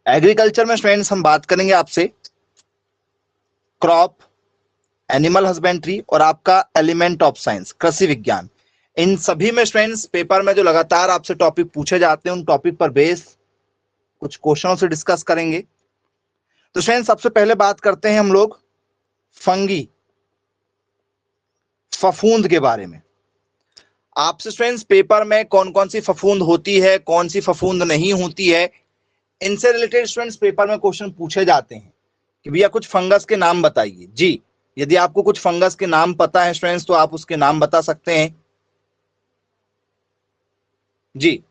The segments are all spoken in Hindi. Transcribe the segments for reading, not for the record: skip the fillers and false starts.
एग्रीकल्चर में स्टूडेंट्स हम बात करेंगे आपसे क्रॉप, एनिमल हस्बेंड्री और आपका एलिमेंट ऑफ साइंस, कृषि विज्ञान। इन सभी में स्टूडेंट्स पेपर में जो लगातार आपसे टॉपिक पूछे जाते हैं उन टॉपिक पर बेस कुछ क्वेश्चनों से डिस्कस करेंगे। तो स्टूडेंट्स सबसे पहले बात करते हैं हम लोग फंगी, फफूंद के बारे में। आपसे स्टूडेंट्स पेपर में कौन कौन सी फफूंद होती है, कौन सी फफूंद नहीं होती है, इनसे रिलेटेड स्टूडेंट्स पेपर में क्वेश्चन पूछे जाते हैं कि भैया कुछ फंगस के नाम बताइए। जी, यदि आपको कुछ फंगस के नाम पता है स्टूडेंट्स तो आप उसके नाम बता सकते हैं। जी,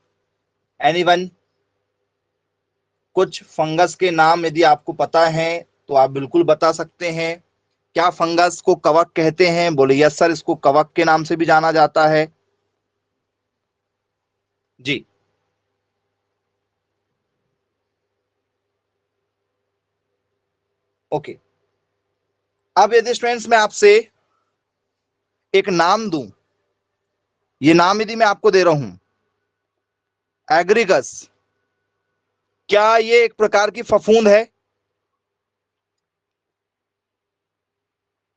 एनीवन, कुछ फंगस के नाम यदि आपको पता है तो आप बिल्कुल बता सकते हैं। क्या फंगस को कवक कहते हैं? बोले यस सर, इसको कवक के नाम से भी जाना जाता है। जी, ओके। अब यदि स्टूडेंट्स मैं आपसे एक नाम दूं, ये नाम यदि मैं आपको दे रहा हूं एग्रीगस, क्या ये एक प्रकार की फफूंद है?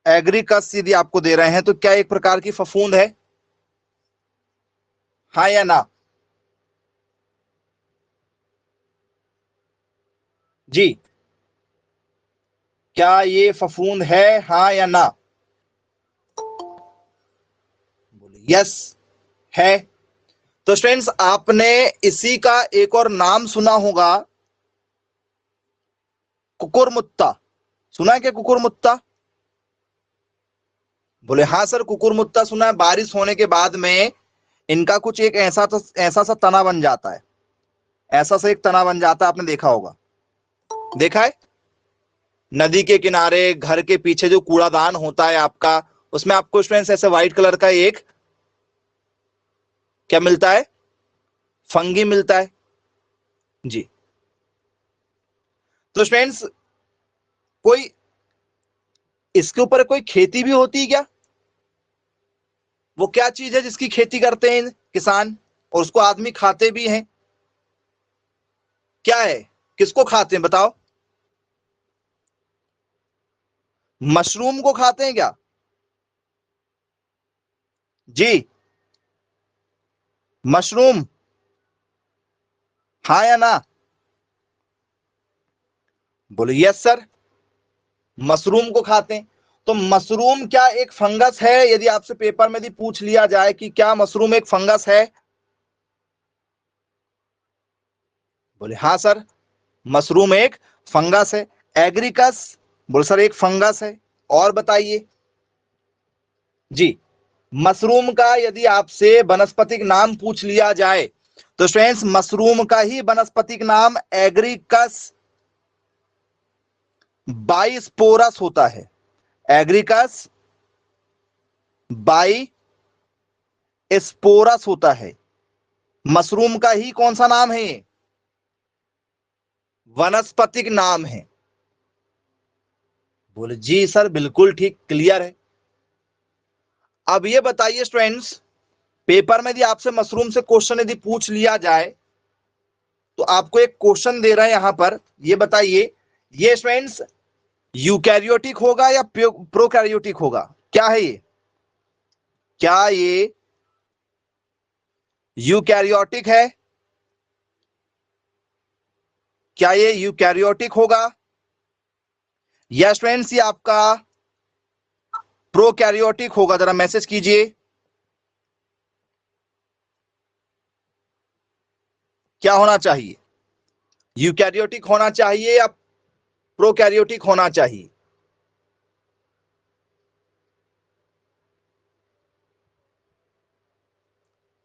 एग्रीकस यदि आपको दे रहे हैं तो क्या एक प्रकार की फफूंद है? हाँ या ना? जी, क्या ये फफूंद है, हाँ या ना? बोलिए यस है। तो स्टूडेंट्स आपने इसी का एक और नाम सुना होगा, कुकुरमुत्ता। सुना है क्या कुकुरमुत्ता? बोले हाँ सर, कुकुरमुत्ता सुना है। बारिश होने के बाद में इनका कुछ एक ऐसा सा तना बन जाता है, ऐसा सा एक तना बन जाता है, आपने देखा होगा, देखा है? नदी के किनारे घर के पीछे जो कूड़ादान होता है आपका, उसमें आपको स्टूडेंट्स ऐसे व्हाइट कलर का एक क्या मिलता है? फंगी मिलता है। जी, तो स्टूडेंट्स कोई इसके ऊपर कोई खेती भी होती है क्या? वो क्या चीज है जिसकी खेती करते हैं किसान और उसको आदमी खाते भी हैं? क्या है, किसको खाते हैं बताओ? मशरूम को खाते हैं क्या? जी, मशरूम, हाँ या ना? बोलो यस सर, मशरूम को खाते हैं। तो मशरूम क्या एक फंगस है? यदि आपसे पेपर में यदि पूछ लिया जाए कि क्या मशरूम एक फंगस है, बोले हाँ सर, मशरूम एक फंगस है। एग्रीकस, बोले सर एक फंगस है। और बताइए। जी, मशरूम का यदि आपसे वनस्पतिक नाम पूछ लिया जाए तो स्टूडेंट्स मशरूम का ही वनस्पतिक नाम एग्रीकस बाइस्पोरस होता है। एग्रीकस बाई स्पोरस होता है। मशरूम का ही कौन सा नाम है? ये वनस्पतिक नाम है। बोले जी सर, बिल्कुल ठीक, क्लियर है। अब ये बताइए स्टूडेंट्स, पेपर में यदि आपसे मशरूम से क्वेश्चन यदि पूछ लिया जाए तो आपको एक क्वेश्चन दे रहा है यहां पर, ये बताइए ये स्टूडेंट्स यूकैरियोटिक होगा या प्रोकैरियोटिक होगा? क्या है ये? क्या ये यूकैरियोटिक है? क्या ये यूकैरियोटिक होगा या स्टूडेंट्स ये आपका प्रोकैरियोटिक होगा? जरा मैसेज कीजिए, क्या होना चाहिए? यूकैरियोटिक होना चाहिए या प्रोकैरियोटिक होना चाहिए?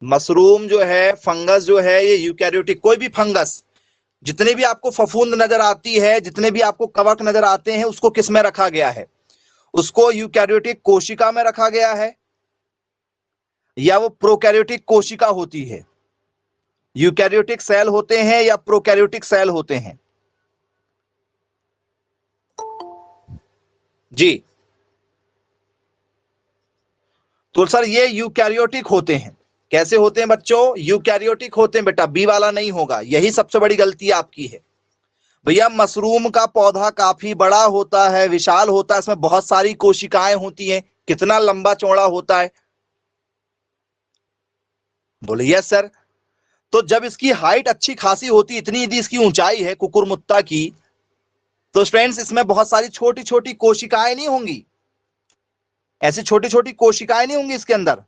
मशरूम जो है, फंगस जो है, ये यूकैरियोटिक, कोई भी फंगस, जितने भी आपको फफूंद नजर आती है, जितने भी आपको कवक नजर आते हैं, उसको किस में रखा गया है? उसको यूकैरियोटिक कोशिका में रखा गया है या वो प्रोकैरियोटिक कोशिका होती है? यूकैरियोटिक सेल होते हैं या प्रोकैरियोटिक सेल होते हैं? जी, तो सर ये यूकैरियोटिक होते हैं। कैसे होते हैं बच्चों? यूकैरियोटिक होते हैं बेटा, बी वाला नहीं होगा। यही सबसे बड़ी गलती आपकी है। भैया मशरूम का पौधा काफी बड़ा होता है, विशाल होता है, इसमें बहुत सारी कोशिकाएं होती हैं। कितना लंबा चौड़ा होता है? बोले यस सर। तो जब इसकी हाइट अच्छी खासी होती, इतनी यदि इसकी ऊंचाई है कुकुरमुत्ता की, तो फ्रेंड्स इसमें बहुत सारी छोटी छोटी कोशिकाएं नहीं होंगी? ऐसी छोटी छोटी कोशिकाएं नहीं होंगी इसके अंदर?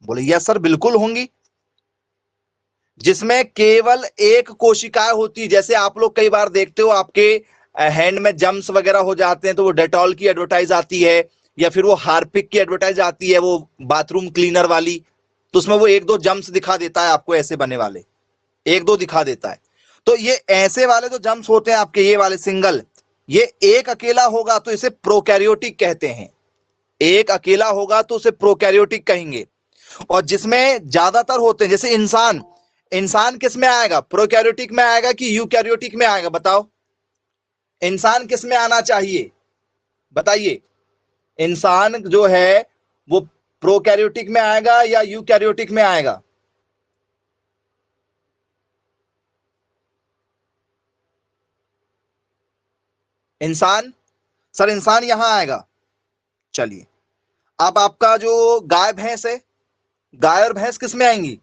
बोले यस सर, बिल्कुल होंगी। जिसमें केवल एक कोशिका होती है। जैसे आप लोग कई बार देखते हो आपके हैंड में जम्स वगैरह हो जाते हैं, तो वो डेटॉल की एडवर्टाइज आती है, या फिर वो हार्पिक की एडवर्टाइज आती है, वो बाथरूम क्लीनर वाली, तो उसमें वो एक दो जम्स दिखा देता है आपको, ऐसे बने वाले एक दो दिखा देता है। तो ये ऐसे वाले जो जम्स होते हैं आपके, ये वाले सिंगल, ये एक अकेला होगा तो इसे प्रोकैरियोटिक कहते हैं। एक अकेला होगा तो उसे प्रोकैरियोटिक कहेंगे। और जिसमें ज्यादातर होते हैं, जैसे इंसान, इंसान किस में आएगा? प्रोकैरियोटिक में आएगा कि यूकैरियोटिक में आएगा? बताओ, इंसान किस में आना चाहिए? बताइए, इंसान जो है वो प्रोकैरियोटिक में आएगा या यूकैरियोटिक में आएगा? इंसान, सर इंसान यहां आएगा। चलिए, अब आपका जो गाय भैंस है, गाय और भैंस किस में आएंगी?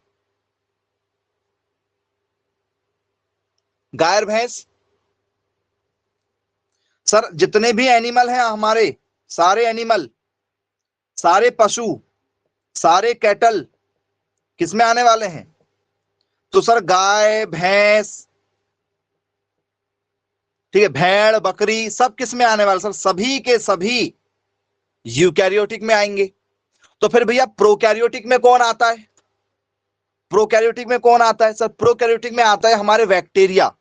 गाय और भैंस, सर जितने भी एनिमल हैं हमारे, सारे एनिमल, सारे पशु, सारे कैटल किस में आने वाले हैं? तो सर गाय भैंस, ठीक है, भेड़ बकरी, सब किस में आने वाले? सर सभी के सभी यूकैरियोटिक में आएंगे। तो फिर भैया प्रोकैरियोटिक में कौन आता है? प्रोकैरियोटिक में कौन आता है? सर प्रोकैरियोटिक में आता है हमारे बैक्टीरिया।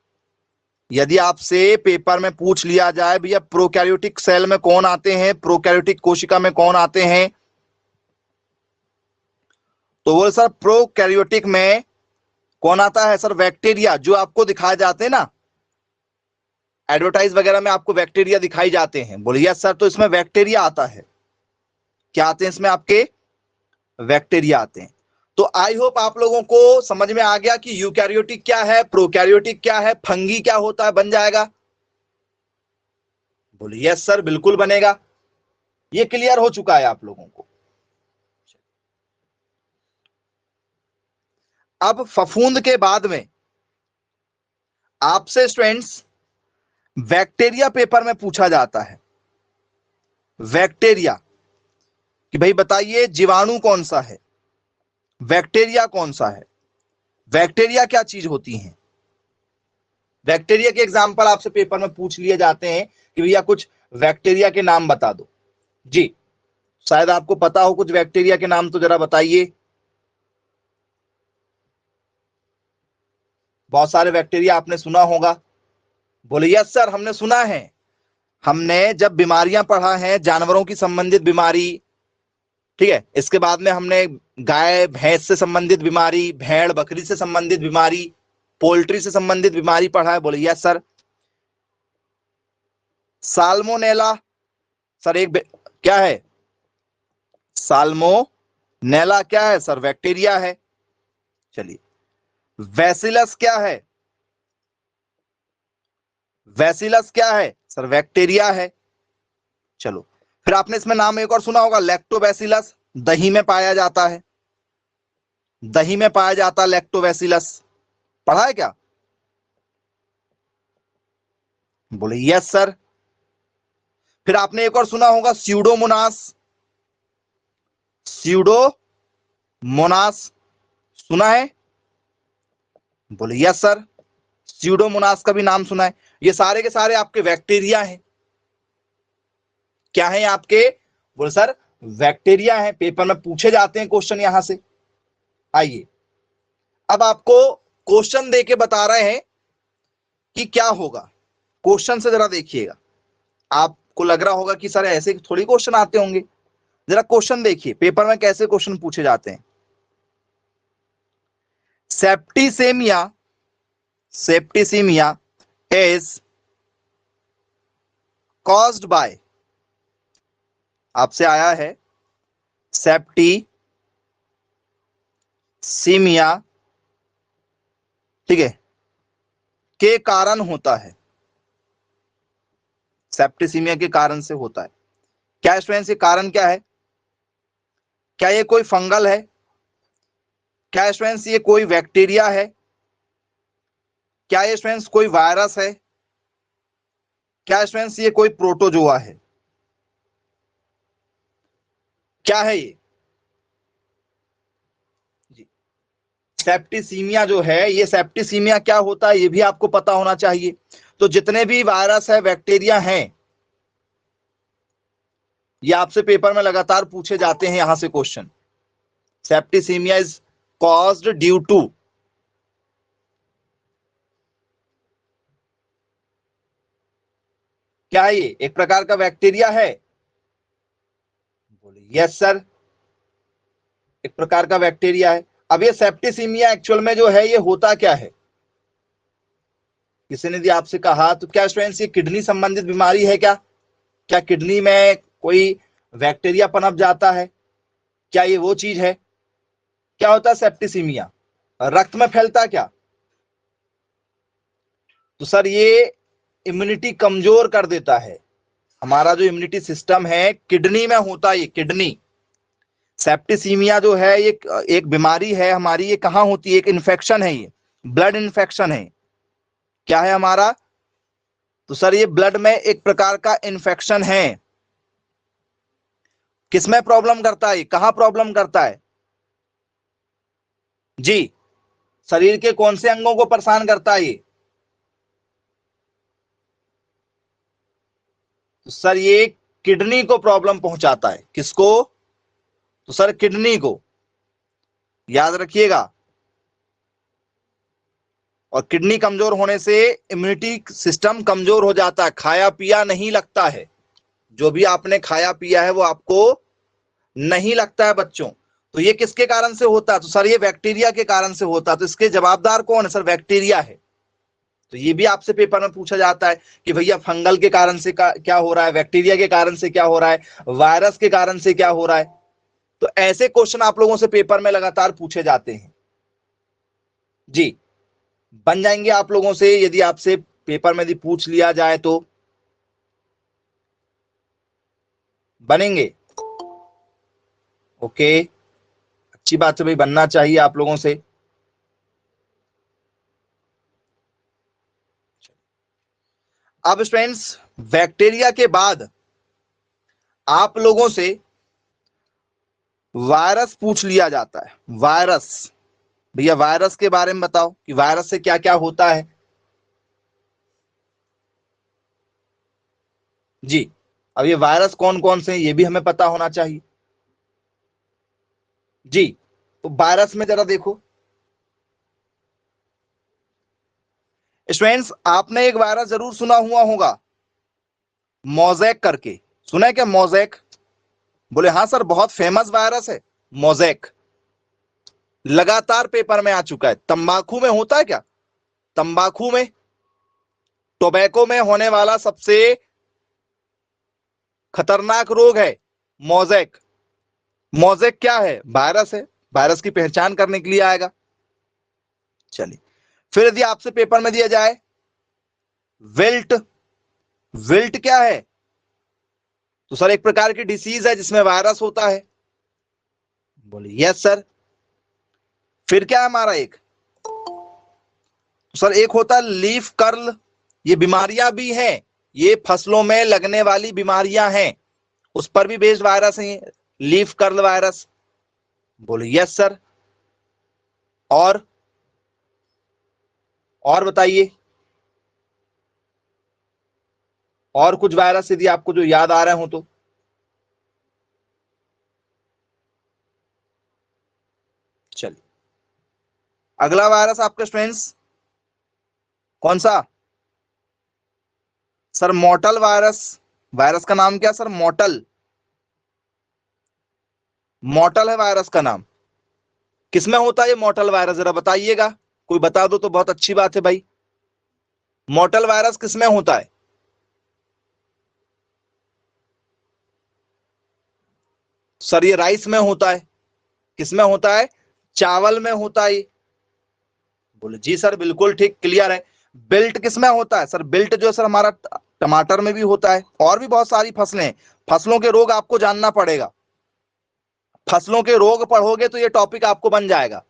यदि आपसे पेपर में पूछ लिया जाए भैया प्रोकैरियोटिक सेल में कौन आते हैं, प्रोकैरियोटिक कोशिका में कौन आते हैं, तो वो सर प्रोकैरियोटिक में कौन आता है? सर बैक्टीरिया, जो आपको दिखाए जाते हैं ना एडवर्टाइज वगैरह में, आपको बैक्टीरिया दिखाई जाते हैं। बोलिए सर, तो इसमें बैक्टीरिया आता है। क्या आते हैं इसमें? आपके बैक्टीरिया आते हैं। तो आई होप आप लोगों को समझ में आ गया कि यूकैरियोटिक क्या है, प्रोकैरियोटिक क्या है, फंगी क्या होता है, बन जाएगा? बोलिए यस सर, बिल्कुल बनेगा। ये क्लियर हो चुका है आप लोगों को। अब फफूंद के बाद में आपसे स्टूडेंट्स बैक्टीरिया पेपर में पूछा जाता है। बैक्टीरिया कि भाई बताइए जीवाणु कौन सा है, बैक्टीरिया कौन सा है, बैक्टीरिया क्या चीज होती है। बैक्टीरिया के एग्जाम्पल आपसे पेपर में पूछ लिए जाते हैं कि भैया कुछ बैक्टीरिया के नाम बता दो। जी, शायद आपको पता हो कुछ बैक्टीरिया के नाम, तो जरा बताइए। बहुत सारे बैक्टीरिया आपने सुना होगा। बोले यस सर, हमने सुना है। हमने जब बीमारियां पढ़ा है, जानवरों की संबंधित बीमारी, ठीक है, इसके बाद में हमने गाय भैंस से संबंधित बीमारी, भेड़ बकरी से संबंधित बीमारी, पोल्ट्री से संबंधित बीमारी पढ़ा है। बोले यस सर। साल्मोनेला, सर एक क्या है? साल्मोनेला क्या है? सर बैक्टीरिया है। चलिए, वैसिलस क्या है? वैसिलस क्या है? सर बैक्टीरिया है। चलो, फिर आपने इसमें नाम एक और सुना होगा, लैक्टोबैसिलस, दही में पाया जाता है। दही में पाया जाता है लैक्टोबैसिलस, पढ़ा है क्या? बोले यस सर। फिर आपने एक और सुना होगा स्यूडोमोनास, स्यूडोमोनास सुना है? बोले यस सर, स्यूडोमोनास का भी नाम सुना है। ये सारे के सारे आपके बैक्टीरिया हैं। क्या है आपके? बोले सर बैक्टीरिया है, पेपर में पूछे जाते हैं क्वेश्चन यहां से। आइए, अब आपको क्वेश्चन देके बता रहे हैं कि क्या होगा। क्वेश्चन से जरा देखिएगा। आपको लग रहा होगा कि सर ऐसे थोड़ी क्वेश्चन आते होंगे, जरा क्वेश्चन देखिए पेपर में कैसे क्वेश्चन पूछे जाते हैं। Septicaemia, septicaemia is caused by, आपसे आया है सेप्टिसीमिया, ठीक है, के कारण होता है। सेप्टिसीमिया के कारण से होता है। क्या स्टूडेंट्स, ये कारण क्या है? क्या ये कोई फंगल है? क्या स्टूडेंट्स ये कोई बैक्टीरिया है? क्या ये स्टूडेंट्स कोई वायरस है? क्या स्टूडेंट्स ये कोई प्रोटोजोआ है? क्या है ये? जी, सेप्टिसीमिया जो है, ये सेप्टिसीमिया क्या होता है ये भी आपको पता होना चाहिए। तो जितने भी वायरस है, बैक्टीरिया हैं, ये आपसे पेपर में लगातार पूछे जाते हैं। यहां से question, septicemia is caused due to, क्या है ये? एक प्रकार का बैक्टीरिया है? बोले यस सर, एक प्रकार का बैक्टीरिया है। अब ये सेप्टिसीमिया एक्चुअल में जो है ये होता क्या है? किसी ने यदि आपसे कहा तो क्या स्टूडेंट्स ये किडनी संबंधित बीमारी है क्या? क्या किडनी में कोई बैक्टीरिया पनप जाता है? क्या ये वो चीज है? क्या होता है सेप्टिसीमिया? रक्त में फैलता क्या? तो सर ये इम्यूनिटी कमजोर कर देता है। हमारा जो इम्यूनिटी सिस्टम है किडनी में होता है, ये किडनी। सेप्टिसीमिया जो है ये एक बीमारी है हमारी। ये कहां होती है? एक इन्फेक्शन है, ये ब्लड इन्फेक्शन है। क्या है हमारा? तो सर ये ब्लड में एक प्रकार का इन्फेक्शन है। किसमें प्रॉब्लम करता है? कहां प्रॉब्लम करता है? जी, शरीर के कौन से अंगों को परेशान करता है ये? तो सर ये किडनी को प्रॉब्लम पहुंचाता है। किसको? तो सर किडनी को, याद रखिएगा। और किडनी कमजोर होने से इम्यूनिटी सिस्टम कमजोर हो जाता है, खाया पिया नहीं लगता है। जो भी आपने खाया पिया है वो आपको नहीं लगता है बच्चों। तो ये किसके कारण से होता है? तो सर ये बैक्टीरिया के कारण से होता है। तो इसके जवाबदार कौन है? सर बैक्टीरिया है। तो ये भी आपसे पेपर में पूछा जाता है कि भैया फंगल के कारण से क्या हो रहा है, बैक्टीरिया के कारण से क्या हो रहा है, वायरस के कारण से क्या हो रहा है। तो ऐसे क्वेश्चन आप लोगों से पेपर में लगातार पूछे जाते हैं। जी, बन जाएंगे आप लोगों से यदि आपसे पेपर में यदि पूछ लिया जाए तो बनेंगे। ओके, अच्छी बात है भाई, बनना चाहिए आप लोगों से। अब स्टूडेंट्स, बैक्टीरिया के बाद आप लोगों से वायरस पूछ लिया जाता है। वायरस, भैया वायरस के बारे में बताओ कि वायरस से क्या क्या होता है। जी, अब ये वायरस कौन कौन से हैं ये भी हमें पता होना चाहिए। जी, तो वायरस में जरा देखो स्टूडेंट्स, आपने एक वायरस जरूर सुना हुआ होगा, मोज़ेक करके। सुना है क्या मोज़ेक? बोले हाँ सर, बहुत फेमस वायरस है मोज़ेक, लगातार पेपर में आ चुका है। तंबाकू में होता है क्या? तंबाकू में, टोबैको में होने वाला सबसे खतरनाक रोग है मोज़ेक। मोज़ेक क्या है? वायरस है। वायरस की पहचान करने के लिए आएगा। चलिए, फिर यदि आपसे पेपर में दिया जाए विल्ट, विल्ट क्या है? तो सर एक प्रकार की डिसीज है जिसमें वायरस होता है। बोलिए यस सर। फिर क्या है हमारा एक? तो सर एक होता है लीफ कर्ल। ये बीमारियां भी हैं, ये फसलों में लगने वाली बीमारियां हैं, उस पर भी बेस्ड वायरस है, लीफ कर्ल वायरस। बोलिए यस सर। और बताइए, और कुछ वायरस यदि आपको जो याद आ रहे हो तो। चलिए, अगला वायरस आपके स्टूडेंट्स कौन सा? Sir motel virus. वायरस का नाम क्या सर? मोटल। मोटल है वायरस का नाम। किसमें होता है ये मोटल वायरस, जरा बताइएगा। कोई बता दो तो बहुत अच्छी बात है भाई। मोटल वायरस किसमें होता है? सर ये राइस में होता है। किसमें होता है? चावल में होता है। बोले जी सर, बिल्कुल ठीक, क्लियर है। बिल्ट किसमें होता है? सर बिल्ट जो सर हमारा टमाटर में भी होता है, और भी बहुत सारी फसलें हैं। फसलों के रोग आपको जानना पड़ेगा, फसलों के रोग पढ़ोगे तो ये टॉपिक आपको बन जाएगा।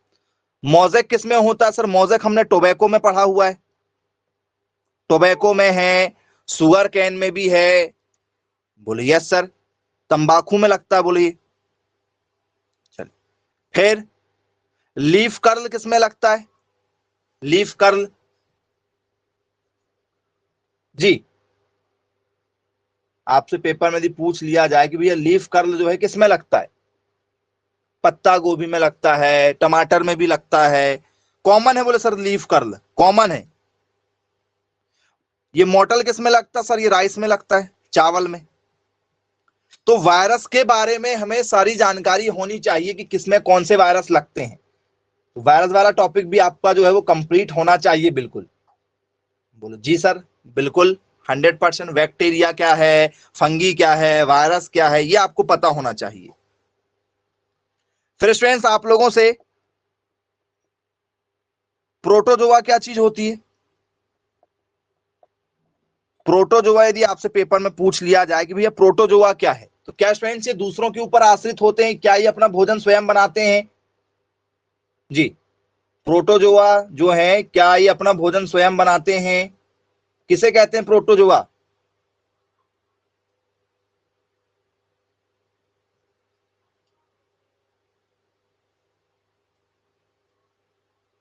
मोज़ेक किस में होता है सर? मोज़ेक हमने टोबैको में पढ़ा हुआ है, टोबैको में है, सुगर कैन में भी है। बोलिए यस सर। तंबाकू में लगता है, बोलिए। चलिए, फिर लीफ कर्ल किस में लगता है? लीफ कर्ल, जी आपसे पेपर में यदि पूछ लिया जाए कि भैया लीफ कर्ल जो है किस में लगता है, पत्ता गोभी में लगता है, टमाटर में भी लगता है, कॉमन है। बोले सर लीफ कर्ल कॉमन है। ये मोटल किस में लगता है सर? ये राइस में लगता है, चावल में। तो वायरस के बारे में हमें सारी जानकारी होनी चाहिए कि किसमें कौन से वायरस लगते हैं। वायरस वाला टॉपिक भी आपका जो है वो कंप्लीट होना चाहिए, बिल्कुल। बोलो जी सर, बिल्कुल 100%। बैक्टीरिया क्या है, फंगी क्या है, वायरस क्या है, ये आपको पता होना चाहिए। फिर स्टूडेंट्स आप लोगों से प्रोटोजोआ क्या चीज होती है? प्रोटोजोआ यदि आपसे पेपर में पूछ लिया जाए कि भैया प्रोटोजोआ क्या है, तो क्या स्टूडेंट्स ये दूसरों के ऊपर आश्रित होते हैं? क्या ये अपना भोजन स्वयं बनाते हैं? जी, प्रोटोजोआ जो है क्या ये अपना भोजन स्वयं बनाते हैं? किसे कहते हैं प्रोटोजोआ?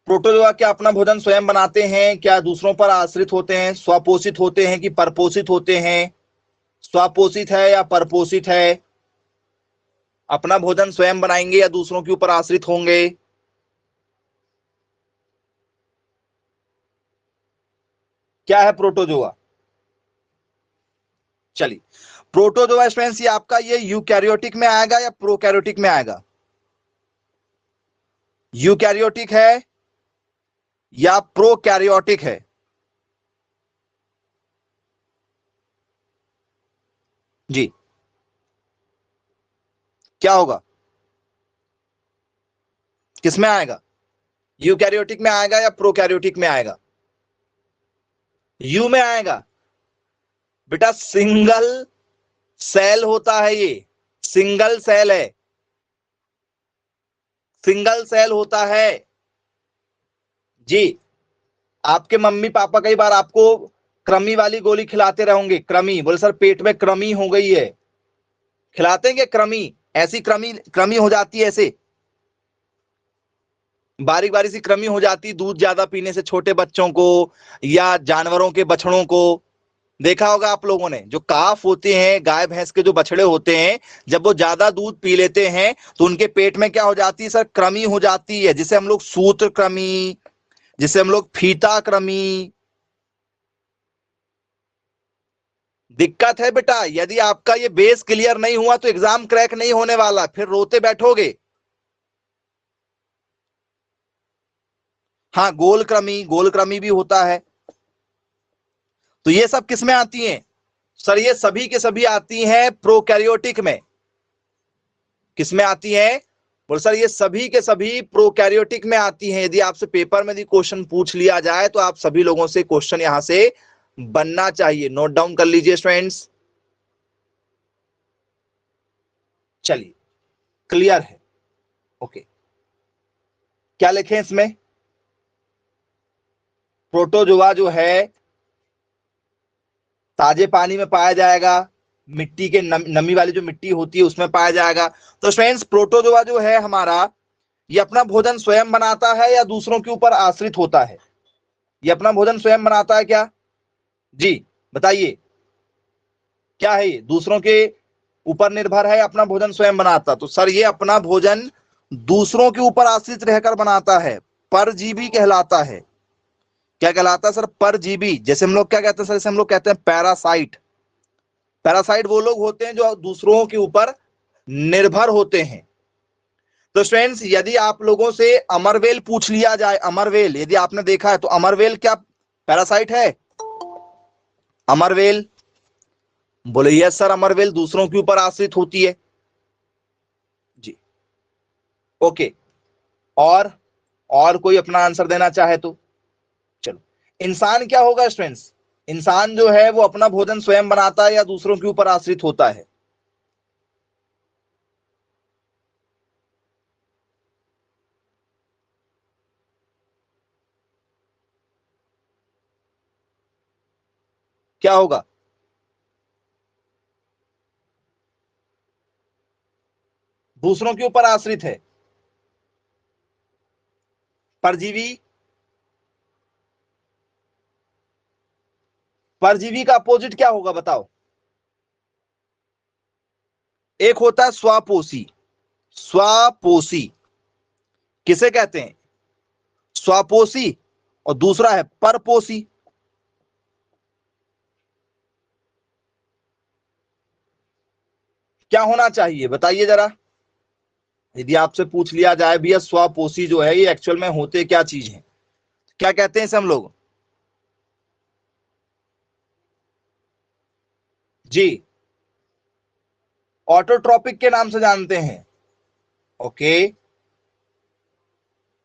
प्रोटोजोआ क्या अपना भोजन स्वयं बनाते हैं? क्या दूसरों पर आश्रित होते हैं? स्वपोषित होते हैं कि परपोषित होते हैं? स्वपोषित है या परपोषित है? अपना भोजन स्वयं बनाएंगे या दूसरों के ऊपर आश्रित होंगे? क्या है प्रोटोजोआ? चलिए, प्रोटोजोआ स्टूडेंट्स ये आपका ये यूकैरियोटिक में आएगा या प्रोकैरियोटिक में आएगा? यूकैरियोटिक है या प्रोकैरियोटिक है? जी, क्या होगा? किसमें आएगा? यूकैरियोटिक में आएगा या प्रोकैरियोटिक में आएगा? यू में आएगा। बेटा सिंगल सेल होता है ये, सिंगल सेल है, सिंगल सेल होता है। जी, आपके मम्मी पापा कई बार आपको कृमि वाली गोली खिलाते रहोगे। कृमि, बोले सर पेट में कृमि हो गई है, खिलाते हैं कृमि? ऐसी कृमि कृमि हो जाती है, ऐसे बारीक बारीक सी कृमि हो जाती, दूध ज्यादा पीने से छोटे बच्चों को या जानवरों के बछड़ों को। देखा होगा आप लोगों ने, जो काफ होते हैं, गाय भैंस के जो बछड़े होते हैं, जब वो ज्यादा दूध पी लेते हैं तो उनके पेट में क्या हो जाती है सर? कृमि हो जाती है, जिसे हम लोग सूत्र कृमि, जिसे हम लोग फीता कृमि। दिक्कत है बेटा, यदि आपका ये बेस क्लियर नहीं हुआ तो एग्जाम क्रैक नहीं होने वाला, फिर रोते बैठोगे। हाँ, गोल कृमि भी होता है। तो ये सब किस में आती हैं सर? ये सभी के सभी आती हैं प्रोकैरियोटिक में। किस में आती हैं? बोल सर ये सभी के सभी प्रोकैरियोटिक में आती हैं। यदि आपसे पेपर में यदि क्वेश्चन पूछ लिया जाए तो आप सभी लोगों से क्वेश्चन यहां से बनना चाहिए। नोट डाउन कर लीजिए स्टूडेंट्स। चलिए, क्लियर है? ओके, क्या लिखें इसमें? प्रोटोजोआ जो है ताजे पानी में पाया जाएगा, मिट्टी के नमी वाली जो मिट्टी होती है उसमें पाया जाएगा। तो फ्रेंड्स प्रोटोजोआ जो है हमारा, ये अपना भोजन स्वयं बनाता है या दूसरों के ऊपर आश्रित होता है? ये अपना भोजन स्वयं बनाता है क्या? जी बताइए, क्या है ये? दूसरों के ऊपर निर्भर है, अपना भोजन स्वयं बनाता? तो सर ये अपना भोजन दूसरों के ऊपर आश्रित रहकर बनाता है, परजीवी कहलाता है। क्या कहलाता है सर? परजीवी। जैसे हम लोग क्या कहते हैं सर? जैसे हम लोग कहते हैं पैरासाइट। पैरासाइट वो लोग होते हैं जो दूसरों के ऊपर निर्भर होते हैं। तो स्टूडेंट्स यदि आप लोगों से अमरवेल पूछ लिया जाए, अमरवेल यदि आपने देखा है तो अमरवेल क्या पैरासाइट है? अमरवेल, बोले यस सर, अमरवेल दूसरों के ऊपर आश्रित होती है। जी, ओके। और कोई अपना आंसर देना चाहे तो चलो। इंसान क्या होगा स्टूडेंट्स? इंसान जो है वो अपना भोजन स्वयं बनाता है या दूसरों के ऊपर आश्रित होता है? क्या होगा? दूसरों के ऊपर आश्रित है। परजीवी, परजीवी का अपोजिट क्या होगा बताओ? एक होता है स्वापोषी, स्वापोषी किसे कहते हैं? स्वापोषी। और दूसरा है परपोषी। क्या होना चाहिए बताइए जरा? यदि आपसे पूछ लिया जाए भैया स्वापोषी जो है ये एक्चुअल में होते क्या चीज है, क्या कहते हैं इसे हम लोग? जी, ऑटोट्रॉपिक के नाम से जानते हैं। ओके,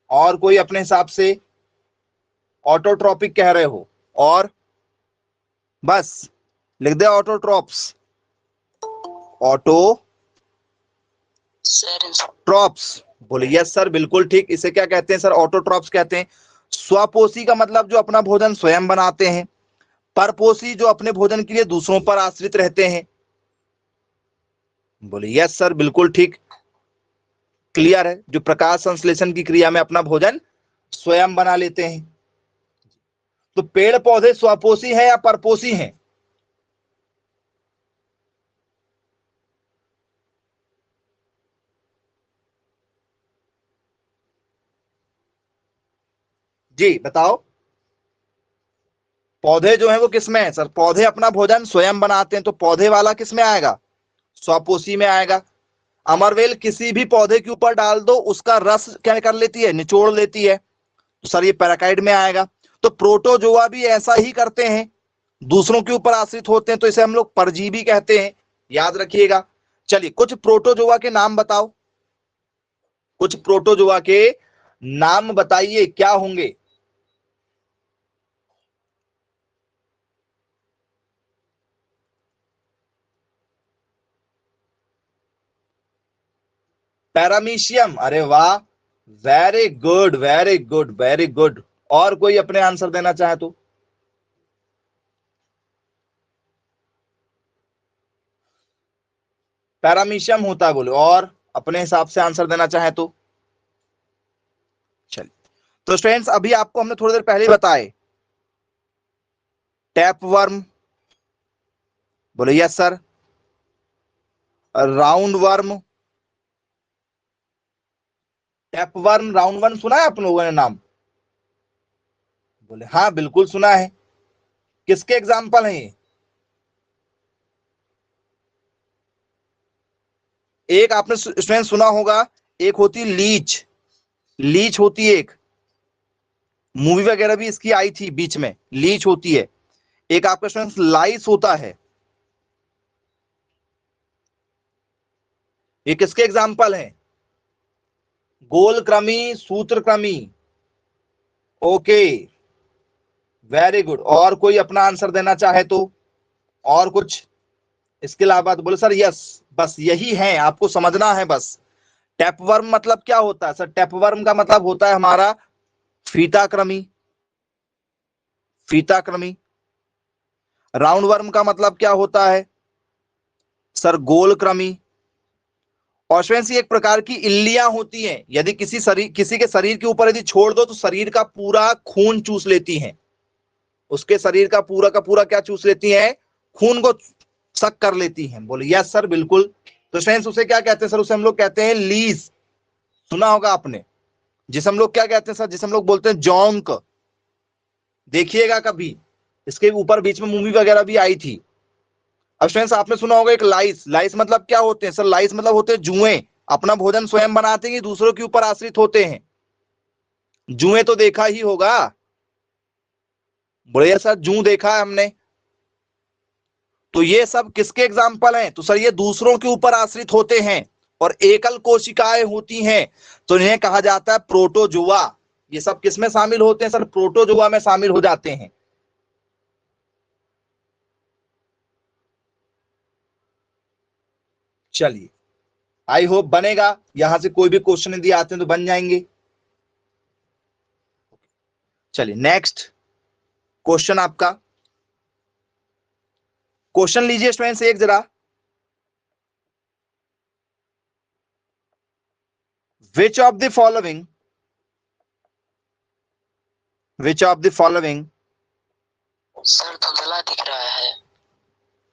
और कोई अपने हिसाब से? ऑटोट्रॉपिक कह रहे हो और बस लिख दे ऑटोट्रॉप्स, ऑटोट्रॉप्स। बोले यस सर बिल्कुल ठीक। इसे क्या कहते हैं सर? ऑटोट्रॉप्स कहते हैं। स्वपोषी का मतलब जो अपना भोजन स्वयं बनाते हैं, परपोषी जो अपने भोजन के लिए दूसरों पर आश्रित रहते हैं। बोले यस सर बिल्कुल ठीक, क्लियर है, जो प्रकाश संश्लेषण की क्रिया में अपना भोजन स्वयं बना लेते हैं। तो पेड़ पौधे स्वपोषी हैं या परपोषी हैं? जी बताओ। पौधे जो है वो किस में है सर? पौधे अपना भोजन स्वयं बनाते हैं, तो पौधे वाला किस में आएगा? स्वपोषी में आएगा। अमरवेल किसी भी पौधे के ऊपर डाल दो उसका रस क्या कर लेती है? निचोड़ लेती है, तो सर ये पैराकाइट में आएगा। तो प्रोटोजोआ भी ऐसा ही करते हैं, दूसरों के ऊपर आश्रित होते हैं, तो इसे हम लोग परजीवी कहते हैं, याद रखिएगा। चलिए कुछ प्रोटोजोआ के नाम बताओ, कुछ प्रोटोजोआ के नाम बताइए क्या होंगे? पैरामीशियम, अरे वाह, very good very good very good. और कोई अपने आंसर देना चाहे तो? पैरामीशियम होता है बोले, और अपने हिसाब से आंसर देना चाहे तो? चलिए, तो स्टूडेंट्स अभी आपको हमने थोड़ी देर पहले बताए टैप वर्म, बोले yes sir. Round worm, tap worm, round worm सुना है आप लोगों ने नाम? बोले हाँ बिल्कुल सुना है। किसके एग्जाम्पल हैं ये? एक आपने स्टूडेंट सुना होगा, एक होती लीच, लीच होती है एक, मूवी वगैरह भी इसकी आई थी बीच में, लीच होती है। एक आपका स्टूडेंट लाइस होता है। ये किसके एग्जाम्पल हैं? गोलक्रमी, सूत्रक्रमी। Okay, very good. और कोई अपना आंसर देना चाहे तो? और कुछ इसके अलावा? तो बोले सर यस, बस यही है, आपको समझना है बस। टैपवर्म मतलब क्या होता है सर? टैपवर्म का मतलब होता है हमारा फीताक्रमी, फीताक्रमी। राउंड वर्म का मतलब क्या होता है सर? गोलक्रमी। ऑशवेंसी एक प्रकार की इल्लियां होती हैं, यदि किसी के शरीर के ऊपर यदि छोड़ दो तो शरीर का पूरा खून चूस लेती हैं, उसके शरीर का पूरा क्या चूस लेती हैं? खून को सक कर लेती हैं। बोले यस सर बिल्कुल। तो फ्रेंड्स उसे क्या कहते हैं सर? उसे हम लोग कहते हैं लीज, सुना होगा आपने। जिसे हम लोग क्या कहते हैं सर? जिसे हम लोग बोलते हैं जोंक। देखिएगा कभी, इसके ऊपर बीच में मूवी वगैरह भी आई थी। अब फ्रेंड्स आपने सुना होगा एक लाइस, लाइस मतलब क्या होते हैं सर? लाइस मतलब होते हैं जुएं, अपना भोजन स्वयं बनाते हैं, दूसरों के ऊपर आश्रित होते हैं। जुएं तो देखा ही होगा, बढ़िया सर, जू देखा है हमने। तो ये सब किसके एग्जाम्पल हैं? तो सर ये दूसरों के ऊपर आश्रित होते हैं और एकल कोशिकाएं होती हैं, तो इन्हें कहा जाता है प्रोटोजोआ। ये सब किस में शामिल होते हैं सर? प्रोटोजोआ में शामिल हो जाते हैं। चलिए, आई होप बनेगा, यहां से कोई भी क्वेश्चन यदि आते हैं तो बन जाएंगे। चलिए नेक्स्ट क्वेश्चन आपका, क्वेश्चन लीजिए स्टूडेंट्स एक जरा। Which of the following, which of the following, sir धुंधला दिख रहा है।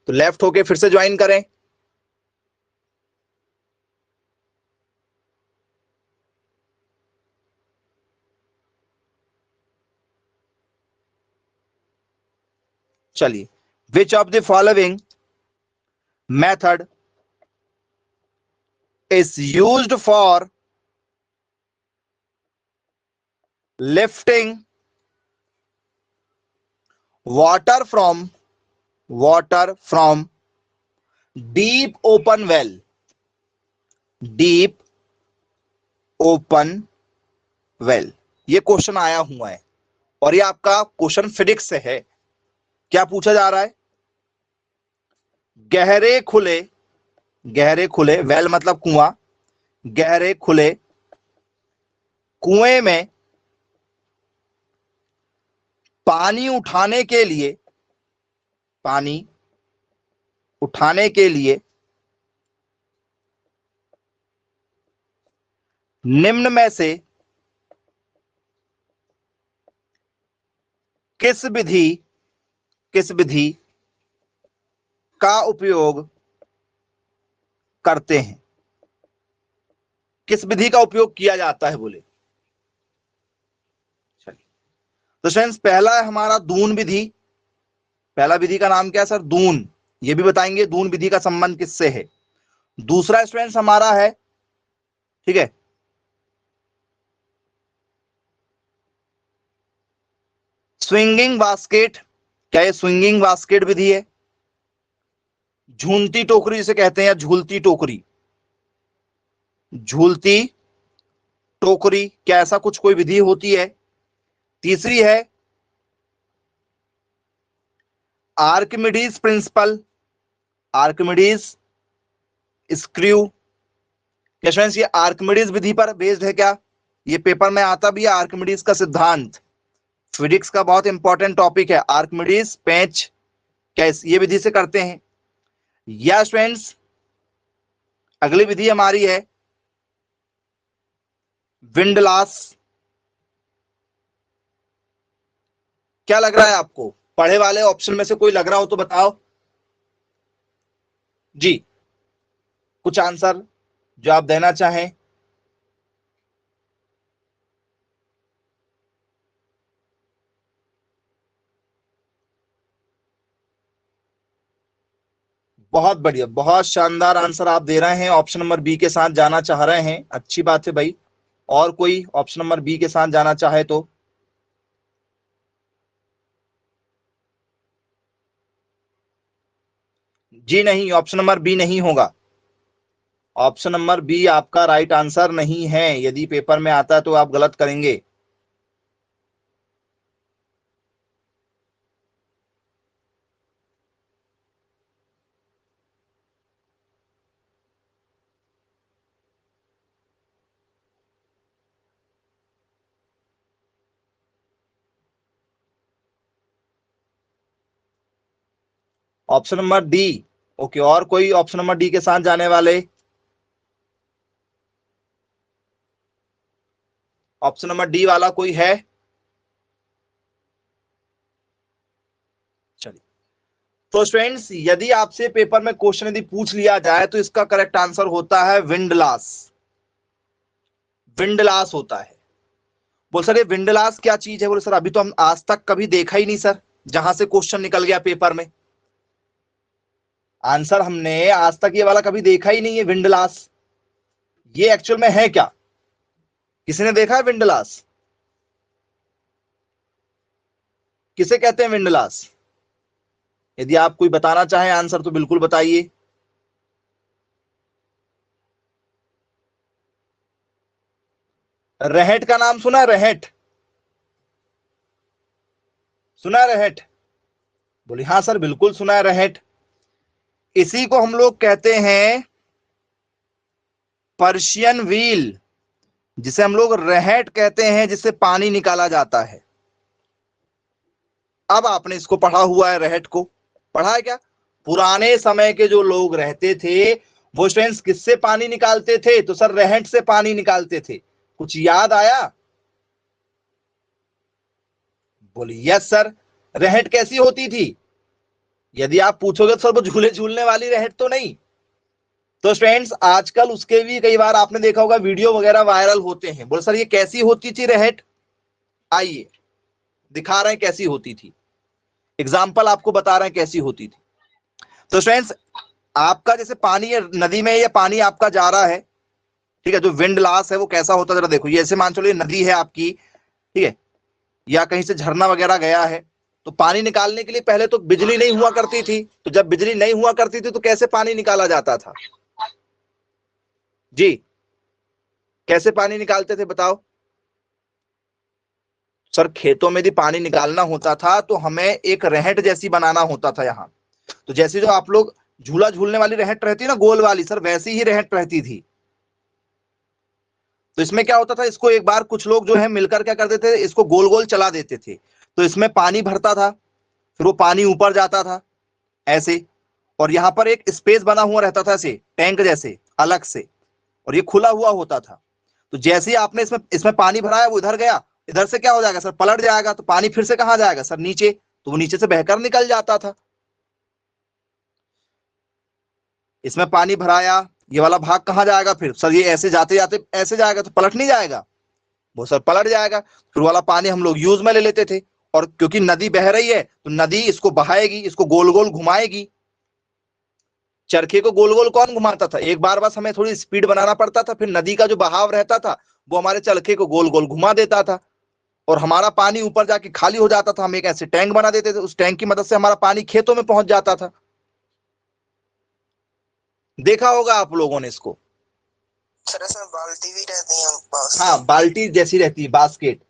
तो लेफ्ट होके फिर से ज्वाइन करें। चलिए, which of the following method is used for lifting water from deep open well, deep open well। ये क्वेश्चन आया हुआ है और ये आपका क्वेश्चन फिजिक्स से है। क्या पूछा जा रहा है? गहरे खुले, गहरे खुले, वेल मतलब कुआं, गहरे खुले कुएं में पानी उठाने के लिए, पानी उठाने के लिए निम्न में से किस विधि का उपयोग करते हैं? किस विधि का उपयोग किया जाता है बोले? चलिए, तो फ्रेंड्स पहला है हमारा दून विधि। पहला विधि का नाम क्या है सर? दून। ये भी बताएंगे दून विधि का संबंध किससे है। दूसरा स्टूडेंट्स हमारा है, ठीक है, स्विंगिंग बास्केट। क्या ये स्विंगिंग बास्केट विधि है? झूलती टोकरी जिसे कहते हैं, या झूलती टोकरी, झूलती टोकरी, क्या ऐसा कुछ कोई विधि होती है? तीसरी है आर्किमिडीज प्रिंसिपल, आर्किमिडीज स्क्रू। क्या फ्रेंड्स ये आर्किमिडीज विधि पर बेस्ड है क्या? ये पेपर में आता भी है, आर्किमिडीज का सिद्धांत, फिजिक्स का बहुत इंपॉर्टेंट टॉपिक है। आर्किमिडीज पेंच क्या ये विधि से करते हैं? या स्टूडेंट्स अगली विधि हमारी है विंडलास। क्या लग रहा है आपको? पढ़े वाले ऑप्शन में से कोई लग रहा हो तो बताओ जी, कुछ आंसर जो आप देना चाहें। बहुत बढ़िया, बहुत शानदार आंसर आप दे रहे हैं, ऑप्शन नंबर बी के साथ जाना चाह रहे हैं, अच्छी बात है भाई। और कोई ऑप्शन नंबर बी के साथ जाना चाहे तो? जी नहीं, ऑप्शन नंबर बी नहीं होगा। ऑप्शन नंबर बी आपका राइट आंसर नहीं है। यदि पेपर में आता है तो आप गलत करेंगे। Option number D, okay. और कोई ऑप्शन नंबर डी के साथ जाने वाले? ऑप्शन नंबर डी वाला कोई है? चलिए, तो स्टूडेंट्स यदि आपसे पेपर में क्वेश्चन यदि पूछ लिया जाए तो इसका करेक्ट आंसर होता है विंडलास। विंडलास होता है। बोल सर ये विंडलास क्या चीज है? बोले सर अभी तो हम आज तक कभी देखा ही नहीं सर, जहां से क्वेश्चन निकल गया पेपर में। आंसर हमने आज तक ये वाला कभी देखा ही नहीं है विंडलास। ये एक्चुअल में है क्या? किसी ने देखा है विंडलास? किसे कहते हैं विंडलास? यदि आप कोई बताना चाहें आंसर तो बिल्कुल बताइए। रहट का नाम सुना है? रहट सुना है? रहट बोली हाँ सर बिल्कुल सुना है रहट। इसी को हम लोग कहते हैं पर्शियन व्हील, जिसे हम लोग रहट कहते हैं, जिससे पानी निकाला जाता है। अब आपने इसको पढ़ा हुआ है, रहट को पढ़ा है क्या? पुराने समय के जो लोग रहते थे वो स्टूडेंट्स किससे पानी निकालते थे? तो सर रहट से पानी निकालते थे। कुछ याद आया? बोलिए यस सर। रहट कैसी होती थी? यदि आप पूछोगे तो सर वो झूले झूलने वाली रहट तो नहीं। तो स्टूडेंट्स आजकल उसके भी कई बार आपने देखा होगा वीडियो वगैरह वायरल होते हैं। बोले सर ये कैसी होती थी रहट? आइए दिखा रहे हैं कैसी होती थी, एग्जाम्पल आपको बता रहे हैं कैसी होती थी। तो स्टूडेंट्स आपका जैसे पानी है नदी में, या पानी आपका जा रहा है, ठीक है, जो विंड लॉस है वो कैसा होता है जरा देखो। ये ऐसे मान चलो ये नदी है आपकी, ठीक है, या कहीं से झरना वगैरह गया है, तो पानी निकालने के लिए पहले तो बिजली नहीं हुआ करती थी। तो जब बिजली नहीं हुआ करती थी तो कैसे पानी निकाला जाता था? जी कैसे पानी निकालते थे बताओ? सर खेतों में यदि पानी निकालना होता था तो हमें एक रहट जैसी बनाना होता था यहाँ। तो जैसे जो आप लोग झूला झूलने वाली रहट रहती है ना, गोल वाली, सर वैसी ही रहट रहती थी। तो इसमें क्या होता था, इसको एक बार कुछ लोग जो है मिलकर क्या करते थे, इसको गोल गोल चला देते थे। तो इसमें पानी भरता था, फिर वो पानी ऊपर जाता था ऐसे, और यहाँ पर एक स्पेस बना हुआ रहता था ऐसे टैंक जैसे अलग से, और ये खुला हुआ होता था। तो जैसे ही आपने इसमें इसमें पानी भराया, वो इधर गया, इधर से क्या हो जाएगा सर, पलट जाएगा। तो पानी फिर से कहां जाएगा सर, नीचे। तो वो नीचे से बहकर निकल जाता था। इसमें पानी भराया, ये वाला भाग कहां जाएगा फिर सर, ये ऐसे जाते जाते ऐसे जाएगा, तो पलट नहीं जाएगा वो सर, पलट जाएगा। फिर वाला पानी हम लोग यूज में ले लेते थे, और क्योंकि नदी बह रही है तो नदी इसको बहाएगी, इसको गोल गोल घुमाएगी। चरखे को गोल गोल कौन घुमाता था? एक बार बस हमें थोड़ी स्पीड बनाना पड़ता था, फिर नदी का जो बहाव रहता था वो हमारे चरखे को गोल गोल घुमा देता था, और हमारा पानी ऊपर जाके खाली हो जाता था। हम एक ऐसे टैंक बना देते थे, उस टैंक की मदद से हमारा पानी खेतों में पहुंच जाता था। देखा होगा आप लोगों ने इसको। सर इसमें बाल्टी भी रहती है पास। हाँ बाल्टी जैसी रहती है, बास्केट,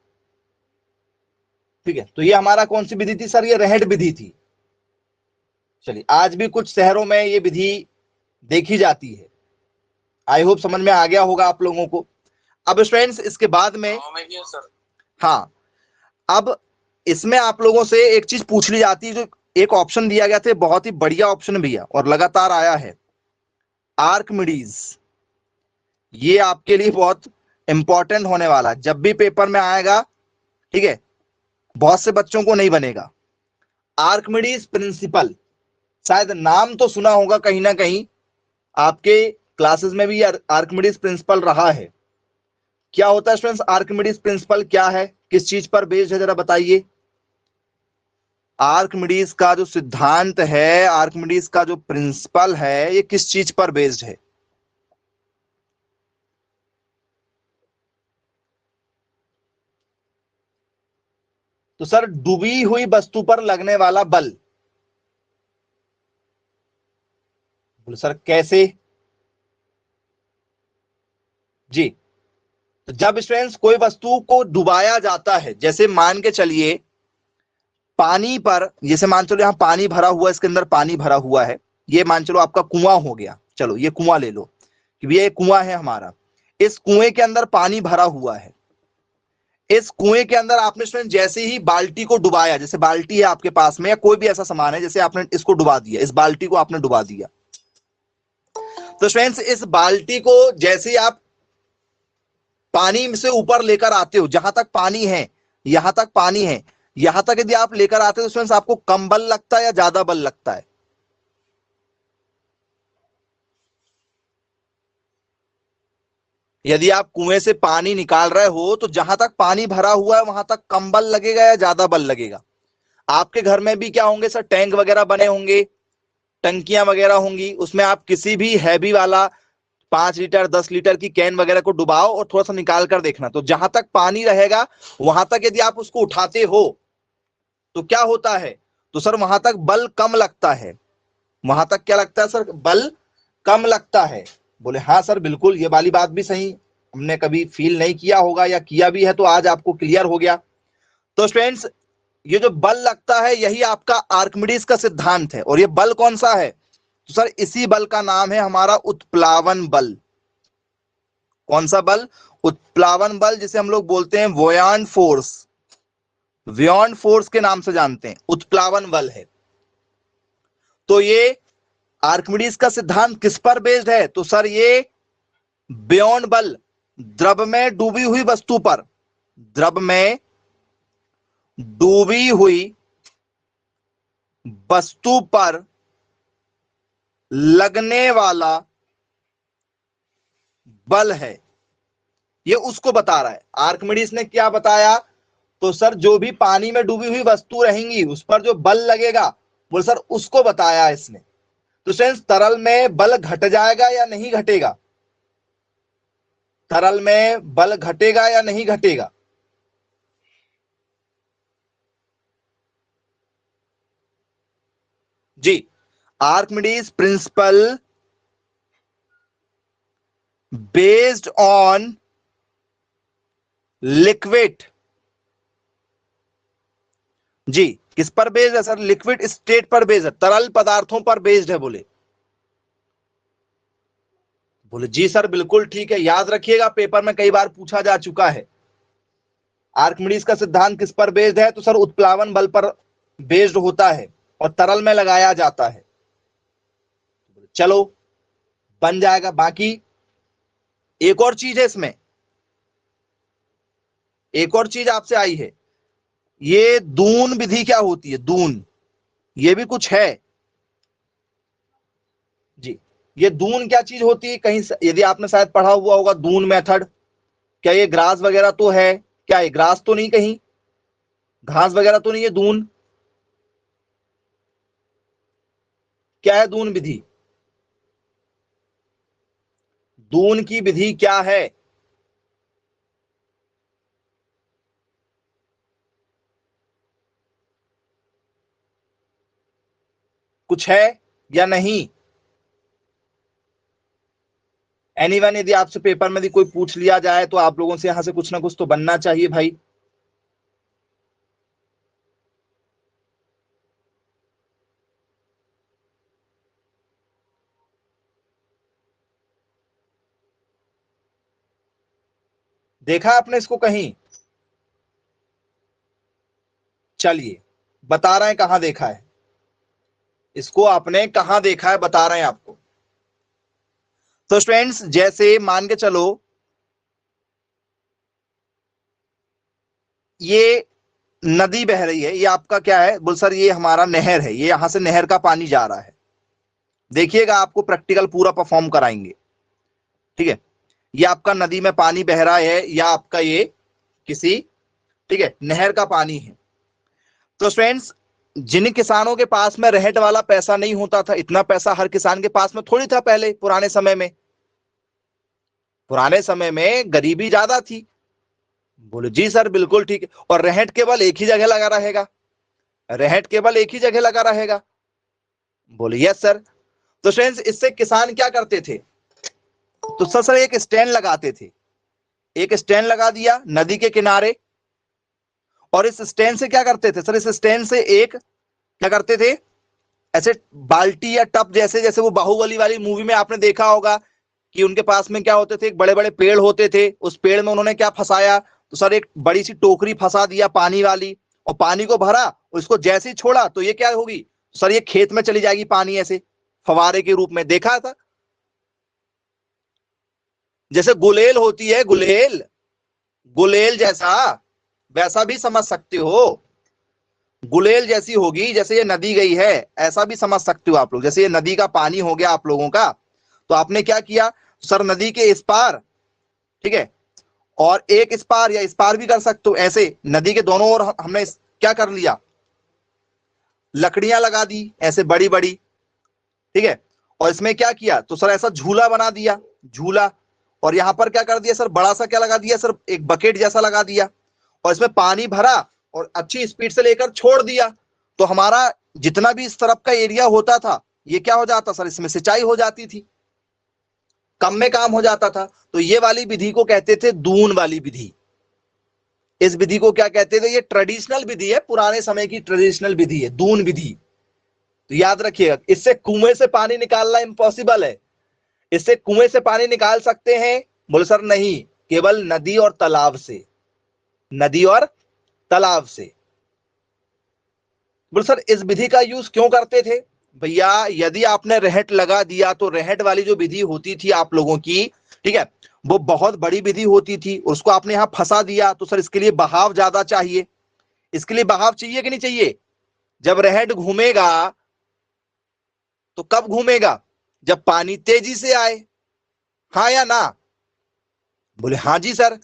ठीक है। तो ये हमारा कौन सी विधि थी सर? ये रहट विधि थी। चलिए आज भी कुछ शहरों में ये विधि देखी जाती है। आई होप समझ में आ गया होगा आप लोगों को। अब स्टूडेंट्स इसके बाद में सर। हाँ, अब इसमें आप लोगों से एक चीज पूछ ली जाती है, जो एक ऑप्शन दिया गया था, बहुत ही बढ़िया ऑप्शन भी है और लगातार आया है, आर्किमिडीज। ये आपके लिए बहुत इंपॉर्टेंट होने वाला है, जब भी पेपर में आएगा, ठीक है, बहुत से बच्चों को नहीं बनेगा। आर्किमिडीज प्रिंसिपल, शायद नाम तो सुना होगा कहीं ना कहीं, आपके क्लासेस में भी आर्किमिडीज प्रिंसिपल रहा है। क्या होता है स्टूडेंट्स आर्किमिडीज प्रिंसिपल, क्या है, किस चीज पर बेस्ड है, जरा बताइए। आर्किमिडीज का जो सिद्धांत है, आर्किमिडीज का जो प्रिंसिपल है, ये किस चीज पर बेस्ड है? तो सर डूबी हुई वस्तु पर लगने वाला बल। बोले सर कैसे? जी, तो जब स्टूडेंट्स कोई वस्तु को डुबाया जाता है, जैसे मान के चलिए पानी पर, जैसे मान चलो यहां पानी भरा हुआ है, इसके अंदर पानी भरा हुआ है, ये मान चलो आपका कुआं हो गया, चलो ये कुआं ले लो कि भैया ये कुआं है हमारा, इस कुएं के अंदर पानी भरा हुआ है। इस कुएं के अंदर आपने स्टूडेंट जैसे ही बाल्टी को डुबाया, जैसे बाल्टी है आपके पास में या कोई भी ऐसा सामान है, जैसे आपने इसको डुबा दिया, इस बाल्टी को आपने डुबा दिया, तो स्टूडेंट्स इस बाल्टी को जैसे ही आप पानी से ऊपर लेकर आते हो, जहां तक पानी है, यहां तक पानी है, यहां तक यदि आप लेकर आते हो तो स्टूडेंट्स आपको कम बल लगता है या ज्यादा बल लगता है? यदि आप कुएं से पानी निकाल रहे हो तो जहां तक पानी भरा हुआ है वहां तक कम बल लगेगा या ज्यादा बल लगेगा? आपके घर में भी क्या होंगे सर, टैंक वगैरह बने होंगे, टंकियां वगैरह होंगी, उसमें आप किसी भी हैवी वाला 5 लीटर 10 लीटर की कैन वगैरह को डुबाओ और थोड़ा सा निकाल कर देखना, तो जहां तक पानी रहेगा वहां तक यदि आप उसको उठाते हो तो क्या होता है, तो सर वहां तक बल कम लगता है। वहां तक क्या लगता है सर, बल कम लगता है। बोले हाँ सर बिल्कुल, ये वाली बात भी सही, हमने कभी फील नहीं किया होगा या किया भी है तो आज आपको क्लियर हो गया। तो स्टूडेंट्स ये जो बल लगता है यही आपका आर्किमिडीज का सिद्धांत है, और ये बल कौन सा है, तो सर इसी बल का नाम है हमारा उत्प्लावन बल। कौन सा बल? उत्प्लावन बल, जिसे हम लोग बोलते हैं वोयान फोर्स, व्योन फोर्स के नाम से जानते हैं, उत्प्लावन बल है। तो ये आर्किमिडीज का सिद्धांत किस पर बेस्ड है? तो सर ये ब्योन बल, द्रव में डूबी हुई वस्तु पर, द्रव में डूबी हुई वस्तु पर लगने वाला बल है, ये उसको बता रहा है। आर्किमिडीज ने क्या बताया? तो सर जो भी पानी में डूबी हुई वस्तु रहेंगी उस पर जो बल लगेगा, बोल सर उसको बताया इसने। तो फ्रेंड्स तरल में बल घट जाएगा या नहीं घटेगा? तरल में बल घटेगा या नहीं घटेगा? जी, Archimedes principle based on liquid, जी किस पर बेस्ड है सर? लिक्विड स्टेट पर बेस्ड है, तरल पदार्थों पर बेस्ड है। बोले जी सर बिल्कुल ठीक है, याद रखिएगा पेपर में कई बार पूछा जा चुका है। आर्किमिडीज का सिद्धांत किस पर बेस्ड है? तो सर उत्प्लावन बल पर बेस्ड होता है और तरल में लगाया जाता है। चलो बन जाएगा। बाकी एक और चीज है इसमें, एक और चीज आपसे आई है, ये दून विधि क्या होती है? दून, ये भी कुछ है जी। ये दून क्या चीज होती है? कहीं यदि आपने शायद पढ़ा हुआ होगा दून मेथड, क्या ये ग्रास वगैरह तो है? क्या ये ग्रास तो नहीं, कहीं घास वगैरह तो नहीं है दून? क्या है दून विधि? दून की विधि क्या है? कुछ है या नहीं? एनीवन, यदि आपसे पेपर में यदि कोई पूछ लिया जाए तो आप लोगों से यहां से कुछ ना कुछ तो बनना चाहिए भाई। देखा आपने इसको कहीं? चलिए बता रहे हैं कहां देखा है इसको, आपने कहां देखा है बता रहे हैं आपको। तो स्टूडेंट्स जैसे मान के चलो ये नदी बह रही है, ये आपका क्या है? बोल सर ये हमारा नहर है, ये यहां से नहर का पानी जा रहा है। देखिएगा आपको प्रैक्टिकल पूरा परफॉर्म कराएंगे, ठीक है। ये आपका नदी में पानी बह रहा है या आपका ये किसी, ठीक है, नहर का पानी है। तो फ्रेंड्स जिन किसानों के पास में रहट वाला पैसा नहीं होता था, इतना पैसा हर किसान के पास में थोड़ी था पहले, पुराने समय में, पुराने समय में गरीबी ज्यादा थी। बोले जी सर बिल्कुल ठीक है। और रहट केवल एक ही जगह लगा रहेगा? रहट केवल एक ही जगह लगा रहेगा? बोले यस सर। तो फ्रेंड्स इससे किसान क्या करते थे? तो सर एक स्टैंड लगाते थे, एक स्टैंड लगा दिया नदी के किनारे, और इस स्टैंड से क्या करते थे सर? इस स्टैंड से एक क्या करते थे, ऐसे बाल्टी या टब जैसे, जैसे वो बाहुबली वाली मूवी में आपने देखा होगा कि उनके पास में क्या होते थे, एक बड़े बड़े पेड़ होते थे, उस पेड़ में उन्होंने क्या फंसाया? तो सर एक बड़ी सी टोकरी फंसा दिया पानी वाली, और पानी को भरा, उसको जैसे ही छोड़ा तो ये क्या होगी सर? ये खेत में चली जाएगी पानी, ऐसे फवारे के रूप में। देखा था? जैसे गुलेल होती है, गुलेल, गुलेल जैसा, वैसा भी समझ सकते हो। गुलेल जैसी होगी, जैसे ये नदी गई है ऐसा भी समझ सकते हो आप लोग। जैसे ये नदी का पानी हो गया आप लोगों का, तो आपने क्या किया सर? नदी के इस पार, ठीक है, और एक इस पार, या इस पार भी कर सकते हो, ऐसे नदी के दोनों ओर हमने क्या कर लिया? लकड़ियां लगा दी ऐसे बड़ी बड़ी, ठीक है, और इसमें क्या किया? तो सर ऐसा झूला बना दिया, झूला। और यहां पर क्या कर दिया सर? बड़ा सा क्या लगा दिया सर? एक बकेट जैसा लगा दिया, और इसमें पानी भरा और अच्छी स्पीड से लेकर छोड़ दिया। तो हमारा जितना भी इस तरफ का एरिया होता था, ये क्या हो जाता सर? इसमें सिंचाई हो जाती थी, कम में काम हो जाता था। तो ये वाली विधि को कहते थे दून वाली विधि। इस विधि को क्या कहते थे? ये ट्रेडिशनल विधि है, पुराने समय की ट्रेडिशनल विधि है, दून विधि। तो याद रखिएगा, इससे कुएं से पानी निकालना इम्पॉसिबल है। इससे कुएं से पानी निकाल सकते हैं बोले सर नहीं, केवल नदी और तालाब से, नदी और तालाब से। बोले सर इस विधि का यूज क्यों करते थे? भैया यदि आपने रहट लगा दिया तो रहट वाली जो विधि होती थी आप लोगों की, ठीक है, वो बहुत बड़ी विधि होती थी, उसको आपने यहां फंसा दिया तो सर इसके लिए बहाव ज्यादा चाहिए। इसके लिए बहाव चाहिए कि नहीं चाहिए? जब रहट घूमेगा तो कब घूमेगा? जब पानी तेजी से आए, हाँ या ना? बोले हाँ जी सर।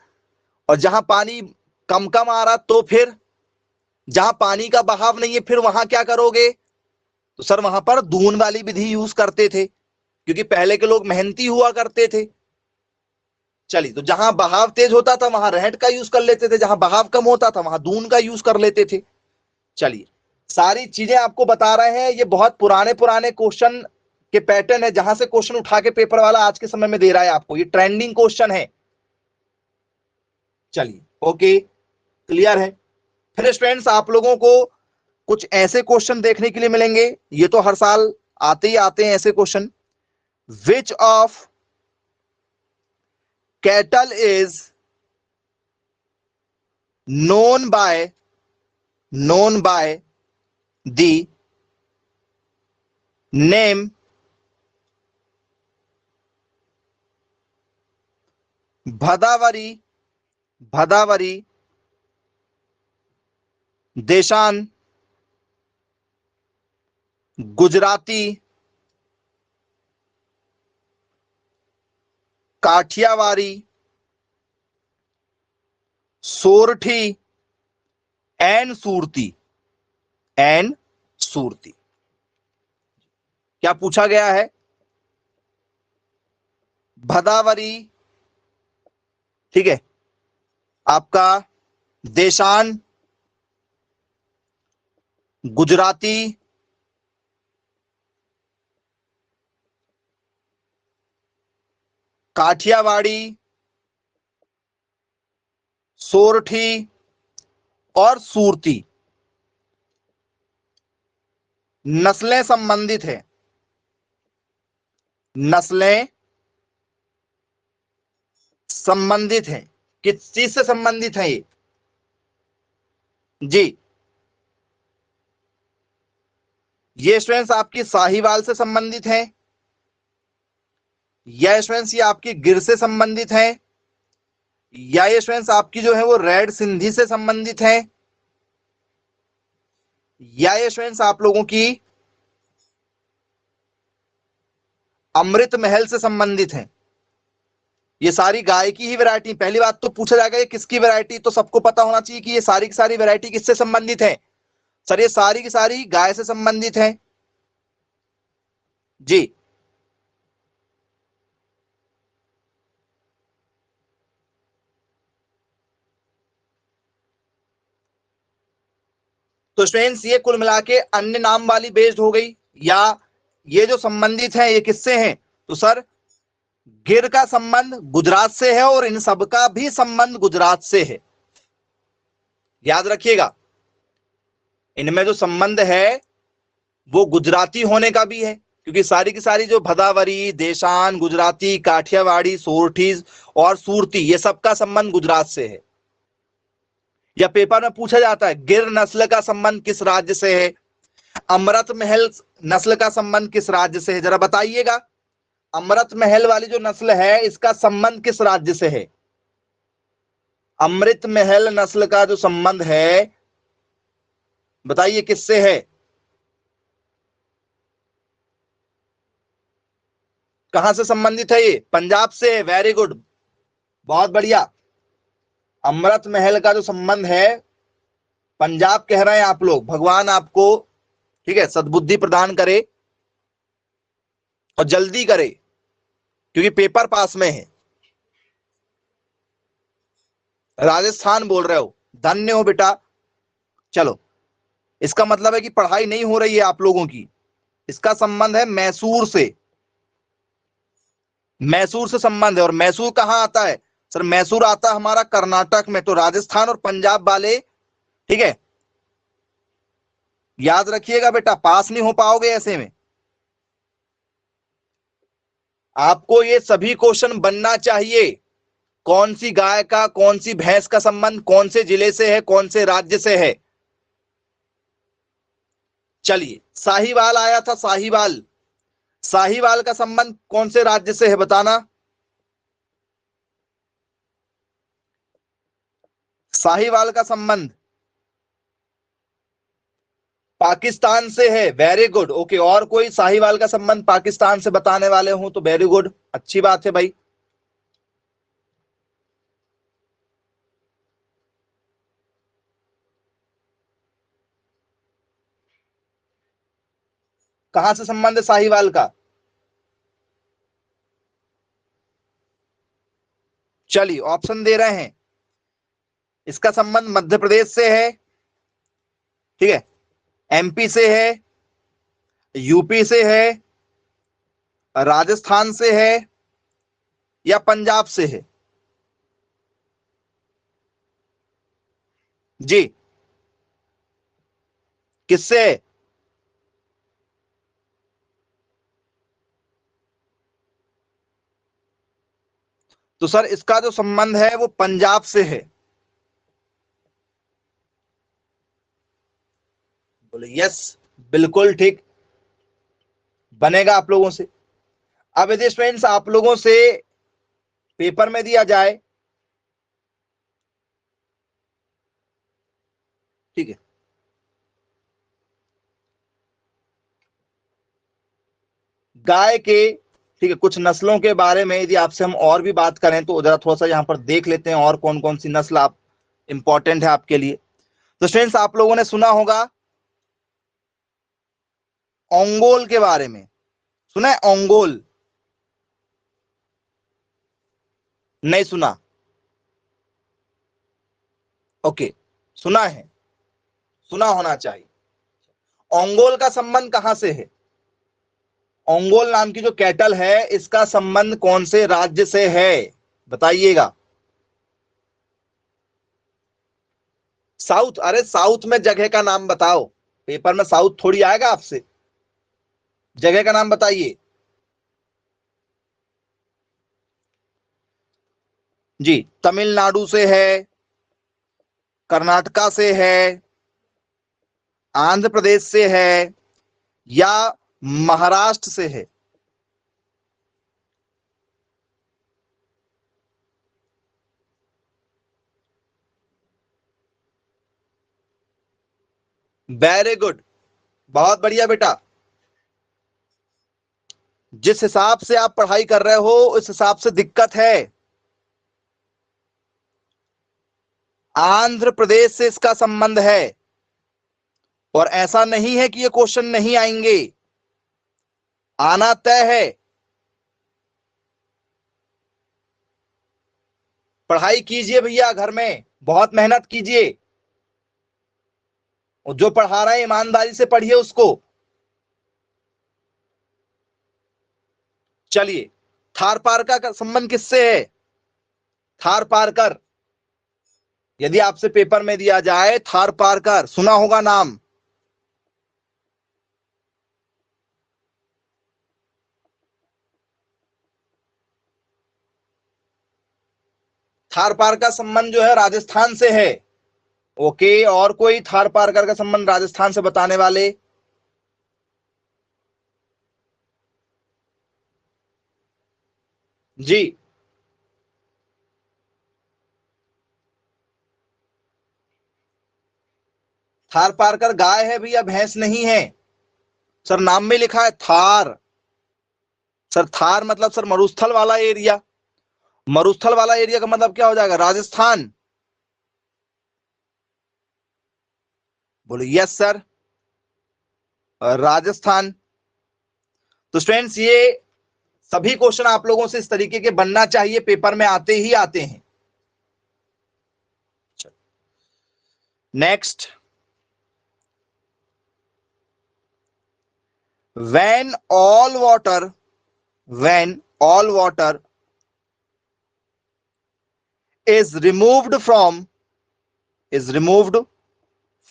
और जहां पानी कम कम आ रहा तो फिर, जहां पानी का बहाव नहीं है फिर वहां क्या करोगे? तो सर वहां पर दून वाली विधि यूज करते थे, क्योंकि पहले के लोग मेहनती हुआ करते थे। चलिए, तो जहां बहाव तेज होता था वहां रहट का यूज कर लेते थे, जहां बहाव कम होता था वहां दून का यूज कर लेते थे। चलिए, सारी चीजें आपको बता रहे हैं, ये बहुत पुराने पुराने क्वेश्चन के पैटर्न है, जहां से क्वेश्चन उठा के पेपर वाला आज के समय में दे रहा है आपको, ये ट्रेंडिंग क्वेश्चन है। चलिए, ओके, क्लियर है। फिर स्टूडेंट्स आप लोगों को कुछ ऐसे क्वेश्चन देखने के लिए मिलेंगे, ये तो हर साल आते ही आते हैं ऐसे question. Which of cattle is known by the name Bhadawari, Bhadawari, देशान, गुजराती, काठियावाड़ी, सोरठी एंड सूरती, एंड सूरती। क्या पूछा गया है? भदावरी, ठीक है, आपका देशान, गुजराती, काठियावाड़ी, सोरठी और सूरती नस्लें संबंधित है। नस्लें संबंधित हैं। किस चीज से संबंधित है ये? जी, ये स्टूडेंट्स आपकी साहिवाल से संबंधित है, या स्टूडेंट्स ये आपकी गिर से संबंधित है, या ये स्टूडेंट्स आपकी जो है वो रेड सिंधी से संबंधित है, या ये स्टूडेंट्स आप लोगों की अमृत महल से संबंधित है। ये सारी गाय की ही वैरायटी। पहली बात तो पूछा जाएगा ये किसकी वैरायटी, तो सबको पता होना चाहिए कि ये सारी की सारी वैरायटी किससे संबंधित है। सर ये सारी की सारी गाय से संबंधित है जी। तो स्टूडेंट्स ये कुल मिला के अन्य नाम वाली बेस्ड हो गई, या ये जो संबंधित है ये किससे हैं? तो सर गिर का संबंध गुजरात से है और इन सब का भी संबंध गुजरात से है, याद रखिएगा। इनमें जो संबंध है वो गुजराती होने का भी है, क्योंकि सारी की सारी जो भदावरी, देशान, गुजराती, काठियावाड़ी, सोरठीज और सूरती ये सब का संबंध गुजरात से है। या पेपर में पूछा जाता है गिर नस्ल का संबंध किस राज्य से है, अमृत महल नस्ल का संबंध किस राज्य से है, जरा बताइएगा। अमृत महल वाली जो नस्ल है इसका संबंध किस राज्य से है? अमृत महल नस्ल का जो संबंध है बताइए किससे है? कहां से संबंधित है ये? पंजाब से। वेरी गुड, बहुत बढ़िया। अमृत महल का जो संबंध है पंजाब कह रहे हैं आप लोग। भगवान आपको, ठीक है, सद्बुद्धि प्रदान करे और जल्दी करे, क्योंकि पेपर पास में है। राजस्थान बोल रहे हो, धन्य हो बेटा। चलो, इसका मतलब है कि पढ़ाई नहीं हो रही है आप लोगों की। इसका संबंध है मैसूर से। मैसूर से संबंध है। और मैसूर कहां आता है? सर मैसूर आता है हमारा कर्नाटक में। तो राजस्थान और पंजाब वाले, ठीक है, याद रखिएगा बेटा, पास नहीं हो पाओगे ऐसे में। आपको ये सभी क्वेश्चन बनना चाहिए। कौन सी गाय का, कौन सी भैंस का संबंध कौन से जिले से है, कौन से राज्य से है? चलिए, साहीवाल आया था, साहीवाल। साहीवाल का संबंध कौन से राज्य से है बताना। साहीवाल का संबंध पाकिस्तान से है। Very good, okay. और कोई साहीवाल का संबंध पाकिस्तान से बताने वाले हो तो वेरी गुड, अच्छी बात है भाई। कहां से संबंध है साहीवाल का? चलिए, ऑप्शन दे रहे हैं। इसका संबंध मध्य प्रदेश से है, ठीक है, एमपी से है, यूपी से है, राजस्थान से है, या पंजाब से है? जी, किससे है? तो सर इसका जो संबंध है वो पंजाब से है। बोले यस, बिल्कुल ठीक, बनेगा आप लोगों से। अब यदि स्टूडेंट्स आप लोगों से पेपर में दिया जाए, ठीक है, गाय के, ठीक है, कुछ नस्लों के बारे में यदि आपसे हम और भी बात करें तो जरा थोड़ा सा यहां पर देख लेते हैं और कौन कौन सी नस्ल आप इंपॉर्टेंट है आपके लिए। तो स्टूडेंट्स आप लोगों ने सुना होगा ओंगोल के बारे में, सुना है ओंगोल? नहीं सुना? ओके, सुना है, सुना होना चाहिए। ओंगोल का संबंध कहां से है? ओंगोल नाम की जो कैटल है इसका संबंध कौन से राज्य से है बताइएगा। साउथ? अरे साउथ में जगह का नाम बताओ, पेपर में साउथ थोड़ी आएगा आपसे, जगह का नाम बताइए। जी, तमिलनाडु से है, कर्नाटका से है, आंध्र प्रदेश से है, या महाराष्ट्र से है? वेरी गुड, बहुत बढ़िया बेटा। जिस हिसाब से आप पढ़ाई कर रहे हो उस हिसाब से दिक्कत है। आंध्र प्रदेश से इसका संबंध है, और ऐसा नहीं है कि ये क्वेश्चन नहीं आएंगे, आना तय है। पढ़ाई कीजिए भैया, घर में बहुत मेहनत कीजिए, और जो पढ़ा रहे हैं ईमानदारी से पढ़िए उसको। चलिए, थार पारकर का संबंध किससे है? थार पारकर, यदि आपसे पेपर में दिया जाए थार पारकर, सुना होगा नाम? थार पारकर का संबंध जो है राजस्थान से है। ओके, और कोई थार पारकर का संबंध राजस्थान से बताने वाले? जी, थार पारकर गाय है भैया, भैंस नहीं है। सर नाम में लिखा है थार। सर थार मतलब सर मरुस्थल वाला एरिया, मरुस्थल वाला एरिया का मतलब क्या हो जाएगा? राजस्थान। बोलो यस सर, राजस्थान। तो स्टूडेंट्स ये सभी क्वेश्चन आप लोगों से इस तरीके के बनना चाहिए, पेपर में आते ही आते हैं। Next, when all water, when all water is removed from, is removed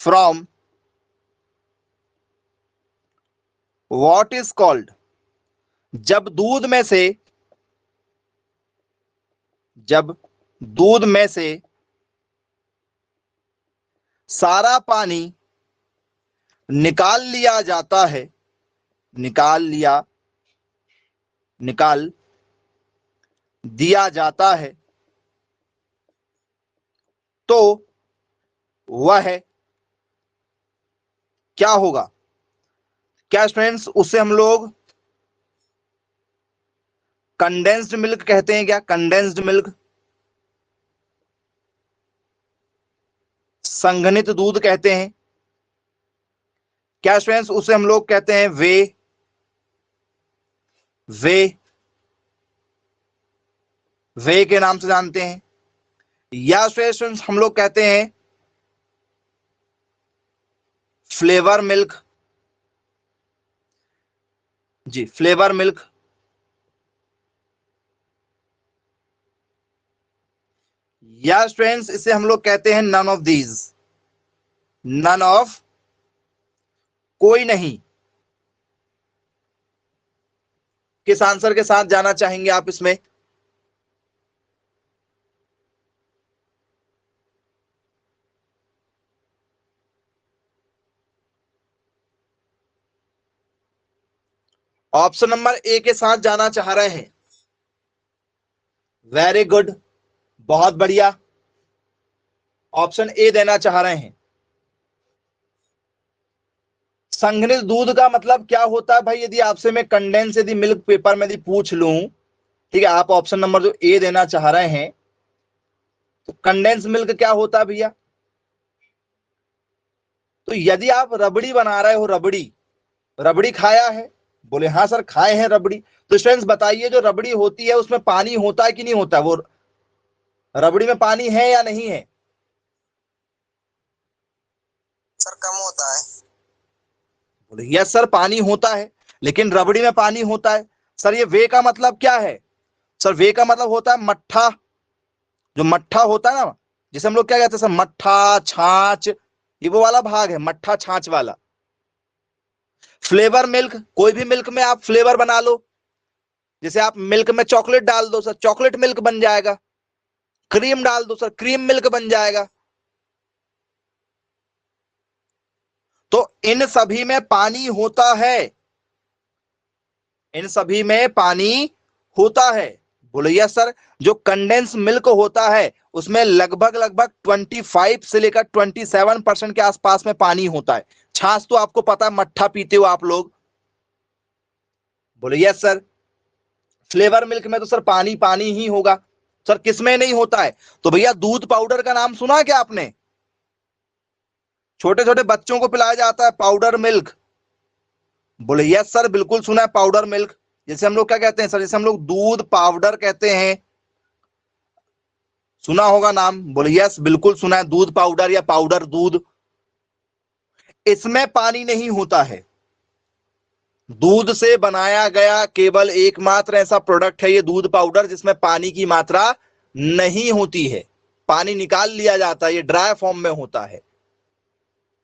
from what is called, जब दूध में से, जब दूध में से सारा पानी निकाल लिया जाता है, निकाल दिया जाता है, तो वह क्या होगा? क्या स्टूडेंट्स उसे हम लोग कंडेंस्ड मिल्क कहते हैं क्या? कंडेंस्ड मिल्क, संघनित दूध कहते हैं क्या स्टूडेंट्स? उसे हम लोग कहते हैं वे के नाम से जानते हैं, या स्टूडेंट्स हम लोग कहते हैं फ्लेवर मिल्क। जी, फ्लेवर मिल्क, या स्टूडेंट्स इसे हम लोग कहते हैं none of these, none of, कोई नहीं। किस आंसर के साथ जाना चाहेंगे आप इसमें? ऑप्शन नंबर ए के साथ जाना चाह रहे हैं। वेरी गुड, बहुत बढ़िया, ऑप्शन ए देना चाह रहे हैं। संघनित दूध का मतलब क्या होता है भाई? यदि आपसे मैं कंडेंस यदि मिल्क पेपर में यदि पूछ लूं, ठीक है, आप ऑप्शन नंबर जो ए देना चाह रहे हैं, तो कंडेंस मिल्क क्या होता है भैया? तो यदि आप रबड़ी बना रहे हो, रबड़ी खाया है? बोले हाँ सर खाए हैं रबड़ी। तो स्टूडेंट्स बताइए, जो रबड़ी होती है उसमें पानी होता है कि नहीं होता? वो रबड़ी में पानी है या नहीं है? सर कम होता है। बोले यस सर पानी होता है, लेकिन रबड़ी में पानी होता है। सर ये वे का मतलब क्या है? सर वे का मतलब होता है मट्ठा, जो मट्ठा होता है ना, जिसे हम लोग क्या कहते हैं सर, मट्ठा, छाछ, ये वो वाला भाग है, मट्ठा छाछ वाला। फ्लेवर मिल्क, कोई भी मिल्क में आप फ्लेवर बना लो, जैसे आप मिल्क में चॉकलेट डाल दो सर, चॉकलेट मिल्क बन जाएगा। क्रीम डाल दो सर, क्रीम मिल्क बन जाएगा। तो इन सभी में पानी होता है, इन सभी में पानी होता है। बोलो यस सर। जो कंडेंस मिल्क होता है उसमें लगभग 25 से लेकर 27% के आसपास में पानी होता है। छाछ तो आपको पता है, मट्ठा पीते हो आप लोग। बोलो यस सर। फ्लेवर मिल्क में तो सर पानी पानी ही होगा। सर किसमें नहीं होता है? तो भैया दूध पाउडर का नाम सुना क्या आपने? छोटे छोटे बच्चों को पिलाया जाता है पाउडर मिल्क। बोले यस सर बिल्कुल सुना है पाउडर मिल्क। जैसे हम लोग क्या कहते हैं सर, जैसे हम लोग दूध पाउडर कहते हैं, सुना होगा नाम। बोले यस बिल्कुल सुना है, दूध पाउडर या पाउडर दूध। इसमें पानी नहीं होता है। दूध से बनाया गया केवल एकमात्र ऐसा प्रोडक्ट है ये दूध पाउडर जिसमें पानी की मात्रा नहीं होती है, पानी निकाल लिया जाता है, ये ड्राई फॉर्म में होता है।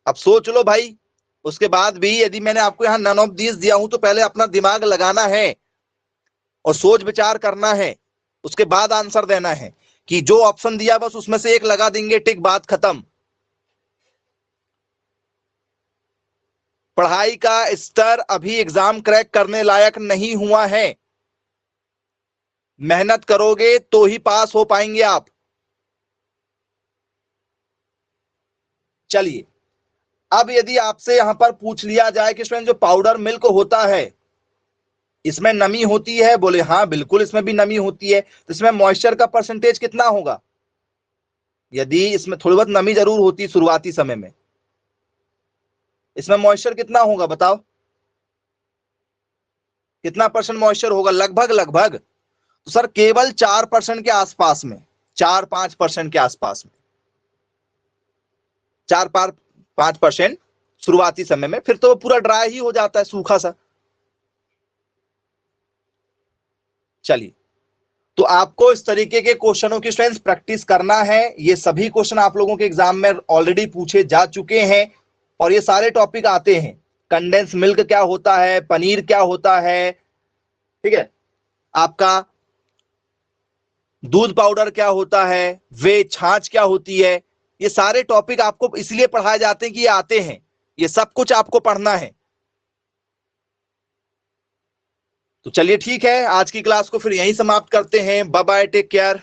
अब सोच लो भाई, उसके बाद भी यदि मैंने आपको यहां नन ऑफ दीज दिया हूं तो पहले अपना दिमाग लगाना है और सोच विचार करना है, उसके बाद आंसर देना है। कि जो ऑप्शन दिया बस उसमें से एक लगा देंगे, टिक, बात खत्म। पढ़ाई का स्तर अभी एग्जाम क्रैक करने लायक नहीं हुआ है, मेहनत करोगे तो ही पास हो पाएंगे आप। चलिए, अब यदि आपसे यहां पर पूछ लिया जाए कि इसमें जो पाउडर मिल्क होता है इसमें नमी होती है? बोले हाँ बिल्कुल इसमें भी नमी होती है। तो इसमें मॉइस्चर का परसेंटेज कितना होगा? यदि इसमें थोड़ी बहुत नमी जरूर होती है शुरुआती समय में, इसमें मॉइस्चर कितना होगा बताओ? कितना परसेंट मॉइस्चर होगा? लगभग तो सर केवल 4% के आसपास में, 4-5% के आसपास में, 4-5% शुरुआती समय में, फिर तो वो पूरा ड्राई ही हो जाता है, सूखा सा। चलिए, तो आपको इस तरीके के क्वेश्चनों की स्टूडेंट्स प्रैक्टिस करना है। ये सभी क्वेश्चन आप लोगों के एग्जाम में ऑलरेडी पूछे जा चुके हैं और ये सारे टॉपिक आते हैं। कंडेंस मिल्क क्या होता है, पनीर क्या होता है, ठीक है, आपका दूध पाउडर क्या होता है, वे छाछ क्या होती है, ये सारे टॉपिक आपको इसलिए पढ़ाए जाते हैं कि ये आते हैं, ये सब कुछ आपको पढ़ना है। तो चलिए ठीक है, आज की क्लास को फिर यहीं समाप्त करते हैं। Bye bye, take care.